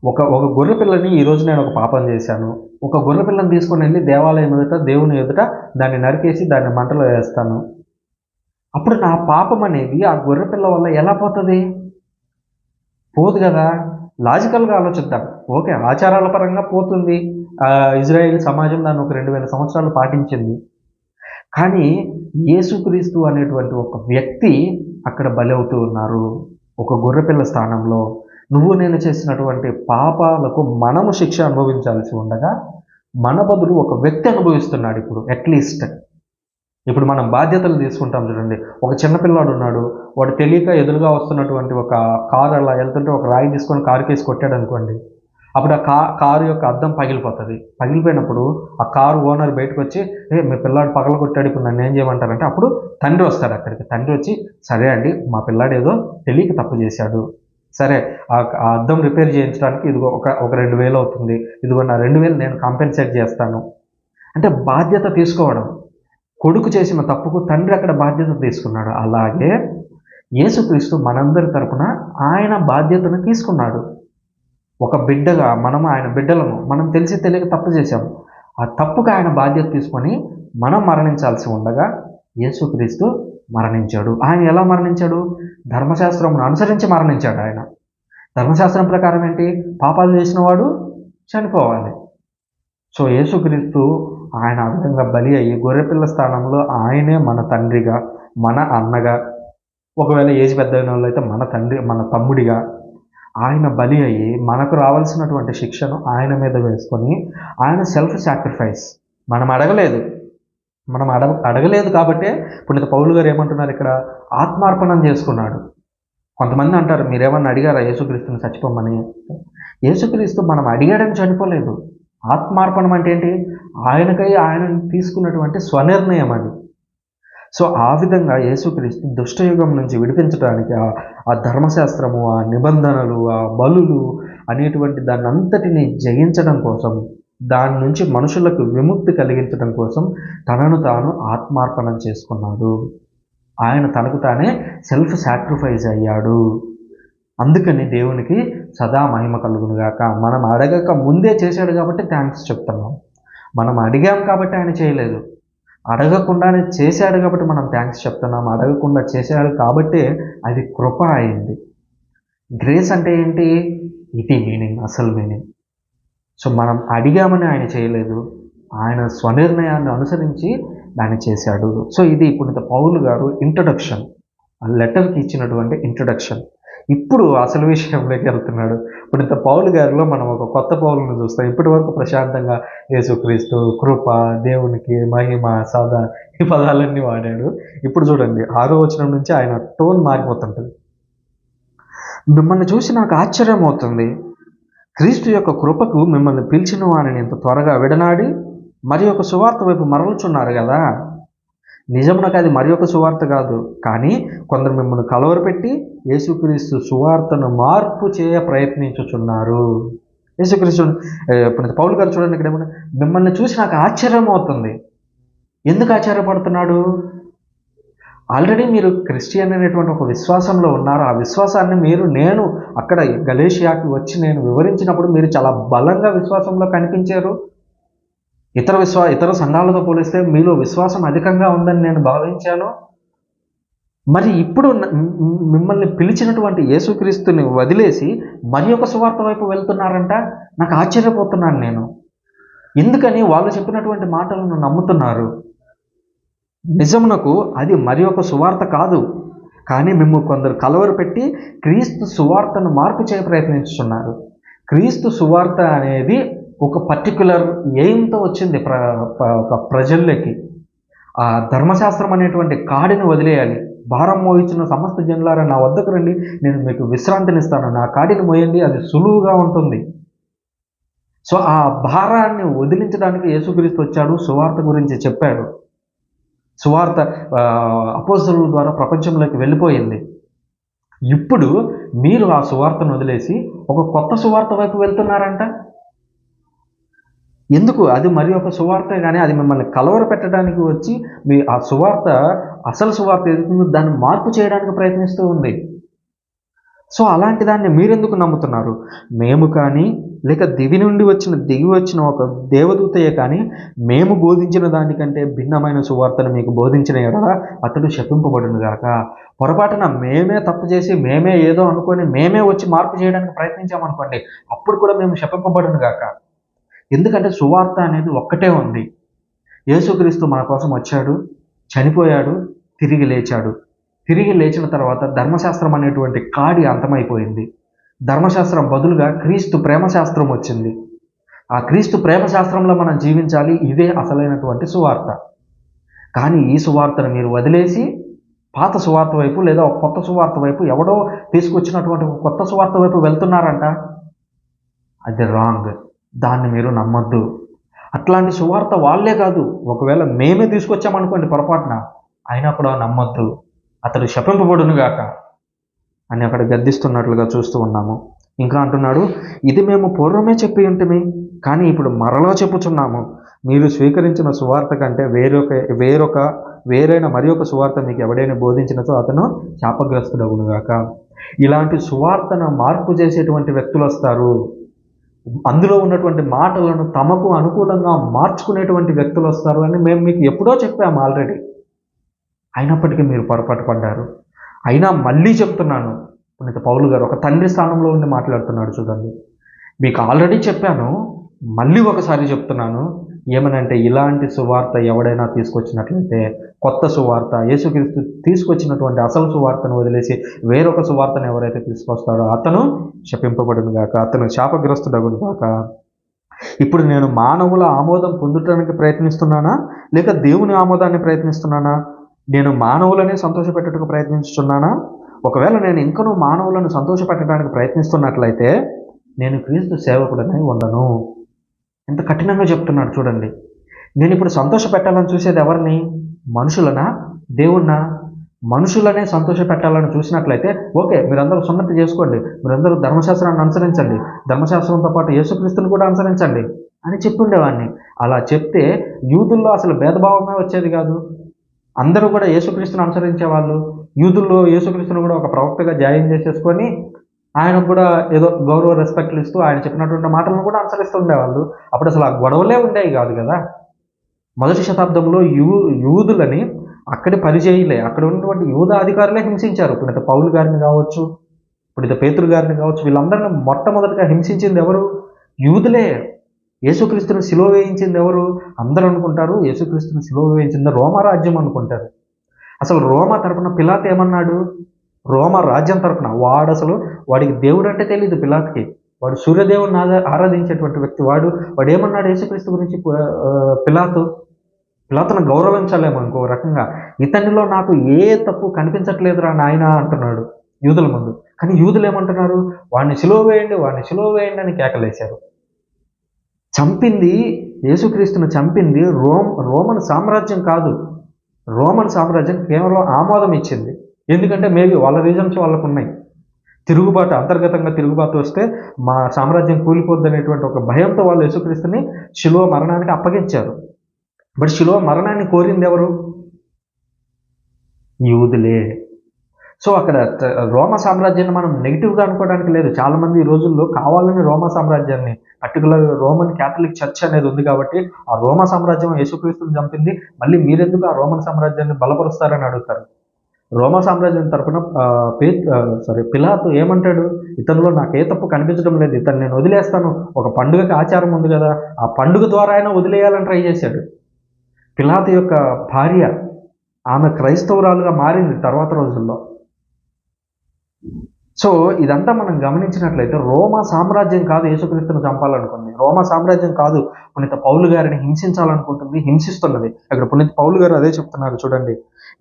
ఒక గొర్రె పిల్లని ఈరోజు నేను ఒక పాపం చేశాను, ఒక గొర్రె పిల్లని తీసుకొని వెళ్ళి దేవాలయం ఎదుట, దేవుని ఎదుట దాన్ని నరికేసి దాన్ని మంటలో వేస్తాను. అప్పుడు నా పాపం అనేది ఆ గొర్రె పిల్ల వల్ల ఎలా పోతుంది? పోదు కదా. లాజికల్గా ఆలోచిద్దాం. ఓకే, ఆచారాల పరంగా పోతుంది. ఇజ్రాయేల్ సమాజం దాన్ని ఒక 2000 సంవత్సరాలు పాటించింది. కానీ యేసుక్రీస్తు అనేటువంటి ఒక వ్యక్తి అక్కడ బలి అవుతూ ఉన్నారు. ఒక గొర్రెపిల్ల స్థానంలో నువ్వు నేను చేసినటువంటి పాపాలకు మనము శిక్ష అనుభవించాల్సి ఉండగా మన బదులు ఒక వ్యక్తి అనుభవిస్తున్నాడు. అట్లీస్ట్ ఇప్పుడు మనం బాధ్యతలు తీసుకుంటాం చూడండి. ఒక చిన్నపిల్లాడు ఉన్నాడు, వాడు తెలియక ఎదురుగా వస్తున్నటువంటి ఒక కారు అలా వెళ్తుంటే ఒక రాయి తీసుకొని కారు కేసి కొట్టాడు అనుకోండి. అప్పుడు ఆ కారు యొక్క అద్దం పగిలిపోతుంది. పగిలిపోయినప్పుడు ఆ కారు ఓనర్ బయటకు వచ్చి, మీ పిల్లాడు పగల కొట్టాడు, ఇప్పుడు నన్ను ఏం చేయమంటారంటే అప్పుడు తండ్రి వస్తాడు అక్కడికి. తండ్రి వచ్చి, సరే అండి, మా పిల్లాడు ఏదో తెలియక తప్పు చేశాడు, సరే ఆ అద్దం రిపేర్ చేయించడానికి ఇదిగో ఒక 2000 అవుతుంది, ఇదిగో నా 2000 నేను కాంపెన్సేట్ చేస్తాను అంటే బాధ్యత తీసుకోవడం. కొడుకు చేసిన తప్పుకు తండ్రి అక్కడ బాధ్యత తీసుకున్నాడు. అలాగే యేసుక్రీస్తు మనందరి తరపున ఆయన బాధ్యతను తీసుకున్నాడు. ఒక బిడ్డగా మనము ఆయన బిడ్డలము, మనం తెలిసి తెలియక తప్పు చేశాము. ఆ తప్పుకు ఆయన బాధ్యత తీసుకొని మనం మరణించాల్సి ఉండగా యేసుక్రీస్తు మరణించాడు. ఆయన ఎలా మరణించాడు? ధర్మశాస్త్రమును అనుసరించి మరణించాడు. ఆయన ధర్మశాస్త్రం ప్రకారం ఏంటి? పాపాలు చేసిన వాడు చనిపోవాలి. సో యేసుక్రీస్తు ఆయన ఆ విధంగా బలి అయ్యి గొర్రెపిల్ల స్థానంలో ఆయనే మన తండ్రిగా, మన అన్నగా, ఒకవేళ ఏజ్ పెద్దయిన వాళ్ళు అయితే మన తండ్రి, మన తమ్ముడిగా ఆయన బలి అయ్యి మనకు రావాల్సినటువంటి శిక్షను ఆయన మీద వేసుకొని ఆయన సెల్ఫ్ సాక్రిఫైస్. మనం అడగలేదు కాబట్టే పునీత పౌలు గారు ఏమంటున్నారు ఇక్కడ? ఆత్మార్పణం చేసుకున్నాడు. కొంతమంది అంటారు, మీరేమన్నా అడిగారా యేసుక్రీస్తుని చచ్చిపోమని? యేసుక్రీస్తు మనం అడిగాడని చనిపోలేదు. ఆత్మార్పణం అంటే ఏంటి? ఆయనకై ఆయనను తీసుకున్నటువంటి స్వనిర్ణయం అది. సో ఆ విధంగా యేసుక్రీస్తు దుష్టయుగం నుంచి విడిపించడానికి ఆ ధర్మశాస్త్రము, ఆ నిబంధనలు, ఆ బలులు అనేటువంటి దాన్ని అంతటిని జయించడం కోసం, దాని నుంచి మనుషులకు విముక్తి కలిగించడం కోసం తనను తాను ఆత్మార్పణం చేసుకున్నాడు. ఆయన తనకు తానే సెల్ఫ్ సాక్రిఫైస్ అయ్యాడు. అందుకని దేవునికి సదా మహిమ కలుగునుగాక. మనం అడగక ముందే చేశాడు కాబట్టి థ్యాంక్స్ చెప్తున్నాం. మనం అడిగాం కాబట్టి ఆయన చేయలేదు. అడగకుండానే చేశాడు కాబట్టి మనం థ్యాంక్స్ చెప్తున్నాం. అడగకుండా చేశాడు కాబట్టి అది కృప అయింది. గ్రేస్ అంటే ఏంటి? ఇది మీనింగ్, అసలు మీనింగ్. సో మనం అడిగామని ఆయన చేయలేదు, ఆయన స్వనిర్ణయాన్ని అనుసరించి దాన్ని చేశాడు. సో ఇది పునీత పౌలు గారు ఇంట్రొడక్షన్, ఆ లెటర్కి ఇచ్చినటువంటి ఇంట్రొడక్షన్. ఇప్పుడు అసలు విషయంలోకి వెళ్తున్నాడు. పునీత పౌలు గారిలో మనం ఒక కొత్త పౌలును చూస్తాం. ఇప్పటి వరకు ప్రశాంతంగా యేసుక్రీస్తు, కృప, దేవునికి మహిమ, సదా ఈ పదాలన్నీ వాడాడు. ఇప్పుడు చూడండి 6వ వచనం నుంచి ఆయన టోన్ మారిపోతుంటుంది. మిమ్మల్ని చూసి నాకు ఆశ్చర్యం అవుతుంది, క్రీస్తు యొక్క కృపకు మిమ్మల్ని పిలిచిన వారిని ఇంత త్వరగా విడనాడి మరి ఒక సువార్త వైపు మరలుచున్నారు కదా. నిజమునకు అది మరి ఒక సువార్త కాదు, కానీ కొందరు మిమ్మల్ని కలవరపెట్టి యేసుక్రీస్తు సువార్తను మార్పు చేయ ప్రయత్నించుచున్నారు. యేసుక్రీస్తు పునీత పౌలు గారు చూడండి ఇక్కడ ఏమన్నా, మిమ్మల్ని చూసి నాకు ఆశ్చర్యం అవుతుంది. ఎందుకు ఆశ్చర్యపడుతున్నాడు? ఆల్రెడీ మీరు క్రిస్టియన్ అనేటువంటి ఒక విశ్వాసంలో ఉన్నారు. ఆ విశ్వాసాన్ని నేను అక్కడ గలేషియాకి వచ్చి నేను వివరించినప్పుడు మీరు చాలా బలంగా విశ్వాసంలో కనిపించారు. ఇతర సంఘాలతో పోలిస్తే మీలో విశ్వాసం అధికంగా ఉందని నేను భావించాను. మరి ఇప్పుడు మిమ్మల్ని పిలిచినటువంటి యేసుక్రీస్తుని వదిలేసి మరి ఒక సువార్త వైపు వెళ్తున్నారంట. నాకు ఆశ్చర్యపోతున్నాను నేను. ఎందుకని వాళ్ళు చెప్పినటువంటి మాటలను నమ్ముతున్నారు? నిజమునకు అది మరి ఒక సువార్త కాదు, కానీ మేము కొందరు కలవరపెట్టి క్రీస్తు సువార్తను మార్పు చేయ ప్రయత్నిస్తున్నారు. క్రీస్తు సువార్త అనేది ఒక పర్టికులర్ ఎయిమ్తో వచ్చింది ఒక ప్రజల్లోకి. ఆ ధర్మశాస్త్రం అనేటువంటి కాడిని వదిలేయాలి. భారం మోయించిన సమస్త జనులారా నా వద్దకు రండి, నేను మీకు విశ్రాంతినిస్తాను, నా కాడిని మోయండి, అది సులువుగా ఉంటుంది. సో ఆ భారాన్ని వదిలించడానికి యేసుక్రీస్తు వచ్చాడు, సువార్త గురించి చెప్పాడు. సువార్త అపోస్తలుల ద్వారా ప్రపంచంలోకి వెళ్ళిపోయింది. ఇప్పుడు మీరు ఆ సువార్తను వదిలేసి ఒక కొత్త సువార్త వైపు వెళ్తున్నారంట. ఎందుకు? అది మరి ఒక సువార్తే, కానీ అది మిమ్మల్ని కలవర పెట్టడానికి వచ్చి మీ ఆ సువార్త, అసలు సువార్త ఏదైతుందో దాన్ని మార్పు చేయడానికి ప్రయత్నిస్తూ ఉంది. సో అలాంటి దాన్ని మీరెందుకు నమ్ముతున్నారు? మేము కానీ, లేక దిగి వచ్చిన ఒక దేవదూతయే కానీ మేము బోధించిన దానికంటే భిన్నమైన సువార్తను మీకు బోధించిన ఎడల అతడు శపింపబడును గాక. పొరపాటున మేమే తప్పు చేసి మేమే ఏదో అనుకొని మేమే వచ్చి మార్పు చేయడానికి ప్రయత్నించామనుకోండి, అప్పుడు కూడా మేము శపింపబడును గాక. ఎందుకంటే సువార్త అనేది ఒక్కటే ఉంది. యేసుక్రీస్తు మన కోసం వచ్చాడు, చనిపోయాడు, తిరిగి లేచాడు. తిరిగి లేచిన తర్వాత ధర్మశాస్త్రం అనేటువంటి కాడి అంతమైపోయింది. ధర్మశాస్త్రం బదులుగా క్రీస్తు ప్రేమశాస్త్రం వచ్చింది. ఆ క్రీస్తు ప్రేమశాస్త్రంలో మనం జీవించాలి. ఇదే అసలైనటువంటి సువార్త. కానీ ఈ సువార్తను మీరు వదిలేసి పాత సువార్త వైపు లేదా ఒక కొత్త సువార్త వైపు, ఎవడో తీసుకొచ్చినటువంటి ఒక కొత్త సువార్త వైపు వెళ్తున్నారంట. అది రాంగ్. దాన్ని మీరు నమ్మొద్దు. అట్లాంటి సువార్త వాళ్ళే కాదు, ఒకవేళ మేమే తీసుకొచ్చామనుకోండి పొరపాటున, అయినా కూడా నమ్మొద్దు. అతడు శపింపబడును గాక అని అక్కడ గద్దిస్తున్నట్లుగా చూస్తూ ఉన్నాము. ఇంకా అంటున్నాడు, ఇది మేము పూర్వమే చెప్పి ఉంటిమి, కానీ ఇప్పుడు మరలా చెప్పుచున్నాము, మీరు స్వీకరించిన సువార్త కంటే వేరైన మరి ఒక సువార్త మీకు ఎవడైనా బోధించినచో అతను శాపగ్రస్తుడగును గాక. ఇలాంటి సువార్తను మార్పు చేసేటువంటి వ్యక్తులు వస్తారు. అందులో ఉన్నటువంటి మాటలను తమకు అనుకూలంగా మార్చుకునేటువంటి వ్యక్తులు వస్తారు అని మేము మీకు ఎప్పుడో చెప్పాము ఆల్రెడీ. అయినప్పటికీ మీరు పొరపాటు పడ్డారు. అయినా మళ్ళీ చెప్తున్నాను. పునీత పౌలు గారు ఒక తండ్రి స్థానంలో ఉండి మాట్లాడుతున్నాడు చూడండి. మీకు ఆల్రెడీ చెప్పాను, మళ్ళీ ఒకసారి చెప్తున్నాను. ఏమనంటే, ఇలాంటి సువార్త ఎవడైనా తీసుకొచ్చినట్లయితే, కొత్త సువార్త, యేసుక్రీస్తు తీసుకొచ్చినటువంటి అసలు సువార్తను వదిలేసి వేరొక సువార్తను ఎవరైతే తీసుకొస్తాడో అతను శపింపబడును గాక, అతను శాపగ్రస్తుడగును గాక. ఇప్పుడు నేను మానవుల ఆమోదం పొందటానికి ప్రయత్నిస్తున్నానా, లేక దేవుని ఆమోదాన్ని ప్రయత్నిస్తున్నానా? నేను మానవులని సంతోషపెట్టడానికి ప్రయత్నిస్తున్నానా? ఒకవేళ నేను ఇంకనూ మానవులను సంతోషపెట్టడానికి ప్రయత్నిస్తున్నట్లయితే నేను క్రీస్తు సేవకుడనై ఉండను. ఎంత కఠినంగా చెప్తున్నాడు చూడండి. నేను ఇప్పుడు సంతోషపెట్టాలని చూసేది ఎవరిని? మనుషులనా, దేవుణ్ణా? మనుషులనే సంతోషపెట్టాలని చూసినట్లయితే ఓకే, మీరందరూ సున్నతి చేసుకోండి, మీరందరూ ధర్మశాస్త్రాన్ని అనుసరించండి, ధర్మశాస్త్రంతో పాటు యేసుక్రీస్తుని కూడా అనుసరించండి అని చెప్పుండేవాడిని. అలా చెప్తే యూదుల్లో అసలు భేదభావమే వచ్చేది కాదు. అందరూ కూడా యేసుక్రీస్తుని అనుసరించే వాళ్ళు. యూదుల్లో యేసుక్రీస్తుని కూడా ఒక ప్రవక్తగా జాయిన్ చేసేసుకొని ఆయనకు కూడా ఏదో గౌరవ రెస్పెక్ట్లు ఇస్తూ ఆయన చెప్పినటువంటి మాటలను కూడా అనుసరిస్తూ ఉండేవాళ్ళు. అప్పుడు అసలు ఆ గొడవలే ఉండేవి కాదు కదా. మొదటి శతాబ్దంలో యూదులని అక్కడి పరిచయలే, అక్కడ ఉన్నటువంటి యూద అధికారులే హింసించారు. పునీత పౌలు గారిని కావచ్చు, పునీత పేతురు గారిని కావచ్చు, వీళ్ళందరినీ మొట్టమొదటిగా హింసించింది ఎవరు? యూదులే. యేసుక్రీస్తుని సిలువ వేయించింది ఎవరు? అందరూ అనుకుంటారు యేసుక్రీస్తుని సిలువ వేయించింది రోమా రాజ్యం అనుకుంటారు. అసలు రోమా తరపున పిలాత్ ఏమన్నాడు? రోమా రాజ్యం తరపున వాడికి దేవుడు అంటే తెలియదు పిలాత్కి. వాడు సూర్యదేవుని ఆరాధించేటువంటి వ్యక్తి. వాడు ఏమన్నాడు యేసుక్రీస్తు గురించి? పిలాతును గౌరవించలేము ఇంకో రకంగా. ఇతనిలో నాకు ఏ తప్పు కనిపించట్లేదురా నాయన అంటున్నాడు యూదుల ముందు. కానీ యూదులు ఏమంటున్నారు? వాడిని సిలువ వేయండి అని కేకలేశారు. చంపింది, యేసుక్రీస్తును చంపింది రోమన్ సామ్రాజ్యం కాదు. రోమన్ సామ్రాజ్యం కేవలం ఆమోదం ఇచ్చింది. ఎందుకంటే మేబీ వాళ్ళ రీజన్స్ వాళ్ళకు ఉన్నాయి. అంతర్గతంగా తిరుగుబాటు వస్తే మా సామ్రాజ్యం కూలిపోద్ది అనేటువంటి ఒక భయంతో వాళ్ళు యేసుక్రీస్తుని శిలువ మరణానికి అప్పగించారు. బట్ శిలువ మరణాన్ని కోరింది ఎవరు? యూదులే. సో అక్కడ రోమా సామ్రాజ్యాన్ని మనం నెగిటివ్గా అనుకోవడానికి లేదు. చాలామంది ఈ రోజుల్లో కావాలని రోమా సామ్రాజ్యాన్ని, పర్టికులర్ రోమన్ క్యాథలిక్ చర్చ్ అనేది ఉంది కాబట్టి ఆ రోమా సామ్రాజ్యం యేసుక్రీస్తుని చంపింది, మళ్ళీ మీరెందుకు ఆ రోమన్ సామ్రాజ్యాన్ని బలపరుస్తారని అడుగుతారు. రోమా సామ్రాజ్యం తరపున పిలాతు ఏమంటాడు, ఇతనిలో నాకే తప్పు కనిపించడం లేదు, ఇతను నేను వదిలేస్తాను, ఒక పండుగకి ఆచారం ఉంది కదా, ఆ పండుగ ద్వారా అయినా వదిలేయాలని ట్రై చేశాడు. పిలాతు యొక్క భార్య, ఆమె క్రైస్తవురాలుగా మారింది తర్వాత రోజుల్లో. సో ఇదంతా మనం గమనించినట్లయితే రోమా సామ్రాజ్యం కాదు యేసుక్రీస్తును చంపాలనుకుంది, రోమా సామ్రాజ్యం కాదు పునీత పౌలు గారిని హింసించాలనుకుంటుంది, హింసిస్తున్నది. అక్కడ పునీత పౌలు గారు అదే చెప్తున్నారు చూడండి,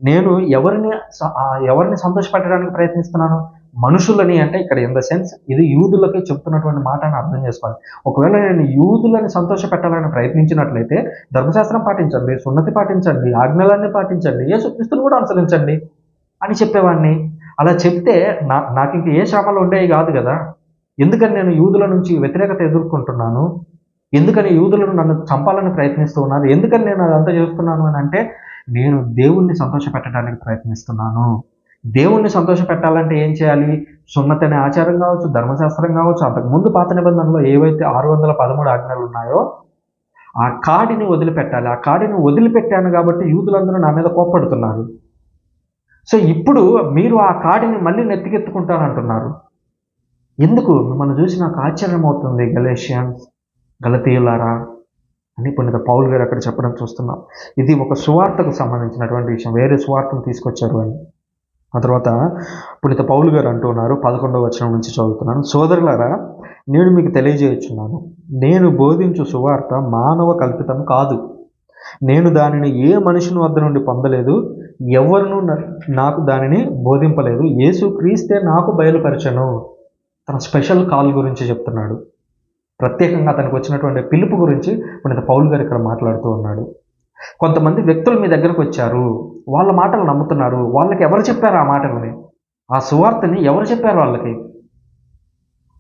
నేను ఎవరిని సంతోషపెట్టడానికి ప్రయత్నిస్తున్నాను, మనుషులని. అంటే ఇక్కడ ఇన్ ద సెన్స్ ఇది యూదులకి చెప్తున్నటువంటి మాట అని అర్థం చేసుకోవాలి. ఒకవేళ నేను యూదులని సంతోషపెట్టాలని ప్రయత్నించినట్లయితే ధర్మశాస్త్రం పాటించండి, సున్నతి పాటించండి, ఆజ్ఞలన్నీ పాటించండి, యేసుక్రీస్తును కూడా అనుసరించండి అని చెప్పేవాడిని. అలా చెప్తే నాకు ఇంక ఏ శ్రమలు ఉండేవి కాదు కదా. ఎందుకని నేను యూదుల నుంచి వ్యతిరేకత ఎదుర్కొంటున్నాను, ఎందుకని యూదులను నన్ను చంపాలని ప్రయత్నిస్తూ ఉన్నారు, ఎందుకని నేను అదంతా చేస్తున్నాను అని అంటే, నేను దేవుణ్ణి సంతోషపెట్టడానికి ప్రయత్నిస్తున్నాను. దేవుణ్ణి సంతోషపెట్టాలంటే ఏం చేయాలి, సున్నతి అనే ఆచారం కావచ్చు, ధర్మశాస్త్రం కావచ్చు, అంతకుముందు పాత నిబంధనలో ఏవైతే 613 ఆజ్ఞలు ఉన్నాయో ఆ కాడిని వదిలిపెట్టాలి. ఆ కాడిని వదిలిపెట్టాను కాబట్టి యూదులందరూ నా మీద కోప్పడుతున్నారు. సో ఇప్పుడు మీరు ఆ కాడిని మళ్ళీ నెత్తికెత్తుకుంటారంటున్నారు. ఎందుకు? మిమ్మల్ని చూసి నాకు ఆశ్చర్యం అవుతుంది గలతీయులారా అని పునీత పౌలు గారు అక్కడ చెప్పడం చూస్తున్నాం. ఇది ఒక సువార్తకు సంబంధించినటువంటి విషయం, వేరే సువార్తను తీసుకొచ్చారు అని. ఆ తర్వాత పునీత పౌలు గారు అంటూ ఉన్నారు, 11వ వచనం నుంచి చదువుతున్నాను. సోదరులారా, నేను మీకు తెలియజేయుచున్నాను, నేను బోధించు సువార్త మానవ కల్పితం కాదు, నేను దానిని ఏ మనుషుని వద్ద నుండి పొందలేదు, ఎవరును నాకు దానిని బోధింపలేదు, యేసు క్రీస్తే నాకు బయలుపరచను. తన స్పెషల్ కాల్ గురించి చెప్తున్నాడు, ప్రత్యేకంగా అతనికి వచ్చినటువంటి పిలుపు గురించి పునీత పౌలు గారు ఇక్కడ మాట్లాడుతూ ఉన్నాడు. కొంతమంది వ్యక్తులు మీ దగ్గరకు వచ్చారు, వాళ్ళ మాటలు నమ్ముతున్నారు. వాళ్ళకి ఎవరు చెప్పారు ఆ మాటలని, ఆ సువార్తని ఎవరు చెప్పారు వాళ్ళకి?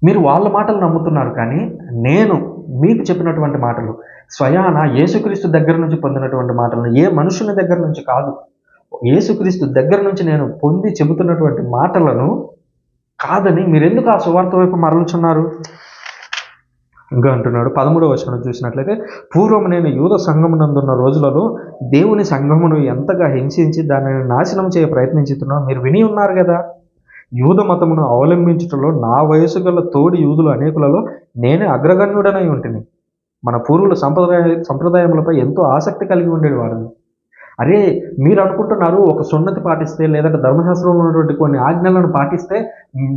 మీరు వాళ్ళ మాటలు నమ్ముతున్నారు, కానీ నేను మీకు చెప్పినటువంటి మాటలు స్వయాన యేసుక్రీస్తు దగ్గర నుంచి పొందినటువంటి మాటలను, ఏ మనుషుని దగ్గర నుంచి కాదు, యేసుక్రీస్తు దగ్గర నుంచి నేను పొంది చెబుతున్నటువంటి మాటలను కాదని మీరెందుకు ఆ సువార్త వైపు మరలుచున్నారు ఇంకా అంటున్నాడు. 13వ వచనం చూసినట్లయితే, పూర్వం నేను యూద సంఘమునందున్న రోజులలో దేవుని సంఘమును ఎంతగా హింసించి దానిని నాశనం చేయ ప్రయత్నించుతున్నా మీరు విని ఉన్నారు కదా. యూద మతమును అవలంబించుటలో నా వయసు గల తోడి యూదులు అనేకులలో నేనే అగ్రగణ్యుడనై ఉంటిని. మన పూర్వుల సంప్రదాయములపై ఎంతో ఆసక్తి కలిగి ఉండేది వాడిని. అరే, మీరు అనుకుంటున్నారు ఒక సున్నతి పాటిస్తే లేదంటే ధర్మశాస్త్రంలో ఉన్నటువంటి కొన్ని ఆజ్ఞలను పాటిస్తే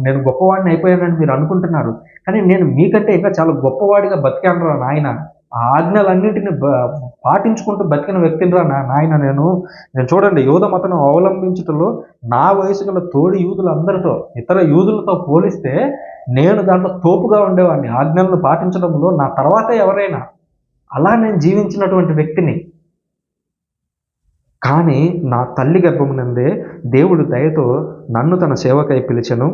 నేను గొప్పవాడిని అయిపోయానని మీరు అనుకుంటున్నారు, కానీ నేను మీకంటే ఇంకా చాలా గొప్పవాడిగా బతికాను రా నాయన. ఆ ఆజ్ఞలన్నింటిని పాటించుకుంటూ బతికిన వ్యక్తిని రా నాయన నేను చూడండి, యూద మతను అవలంబించటంలో నా వయసు గల తోడి యూదులందరితో, ఇతర యూదులతో పోలిస్తే నేను దాంట్లో తోపుగా ఉండేవాడిని. ఆజ్ఞలను పాటించడంలో నా తర్వాతే ఎవరైనా, అలా నేను జీవించినటువంటి వ్యక్తిని. కానీ నా తల్లి గర్భమునందే దేవుడు దయతో నన్ను తన సేవకై పిలిచెను.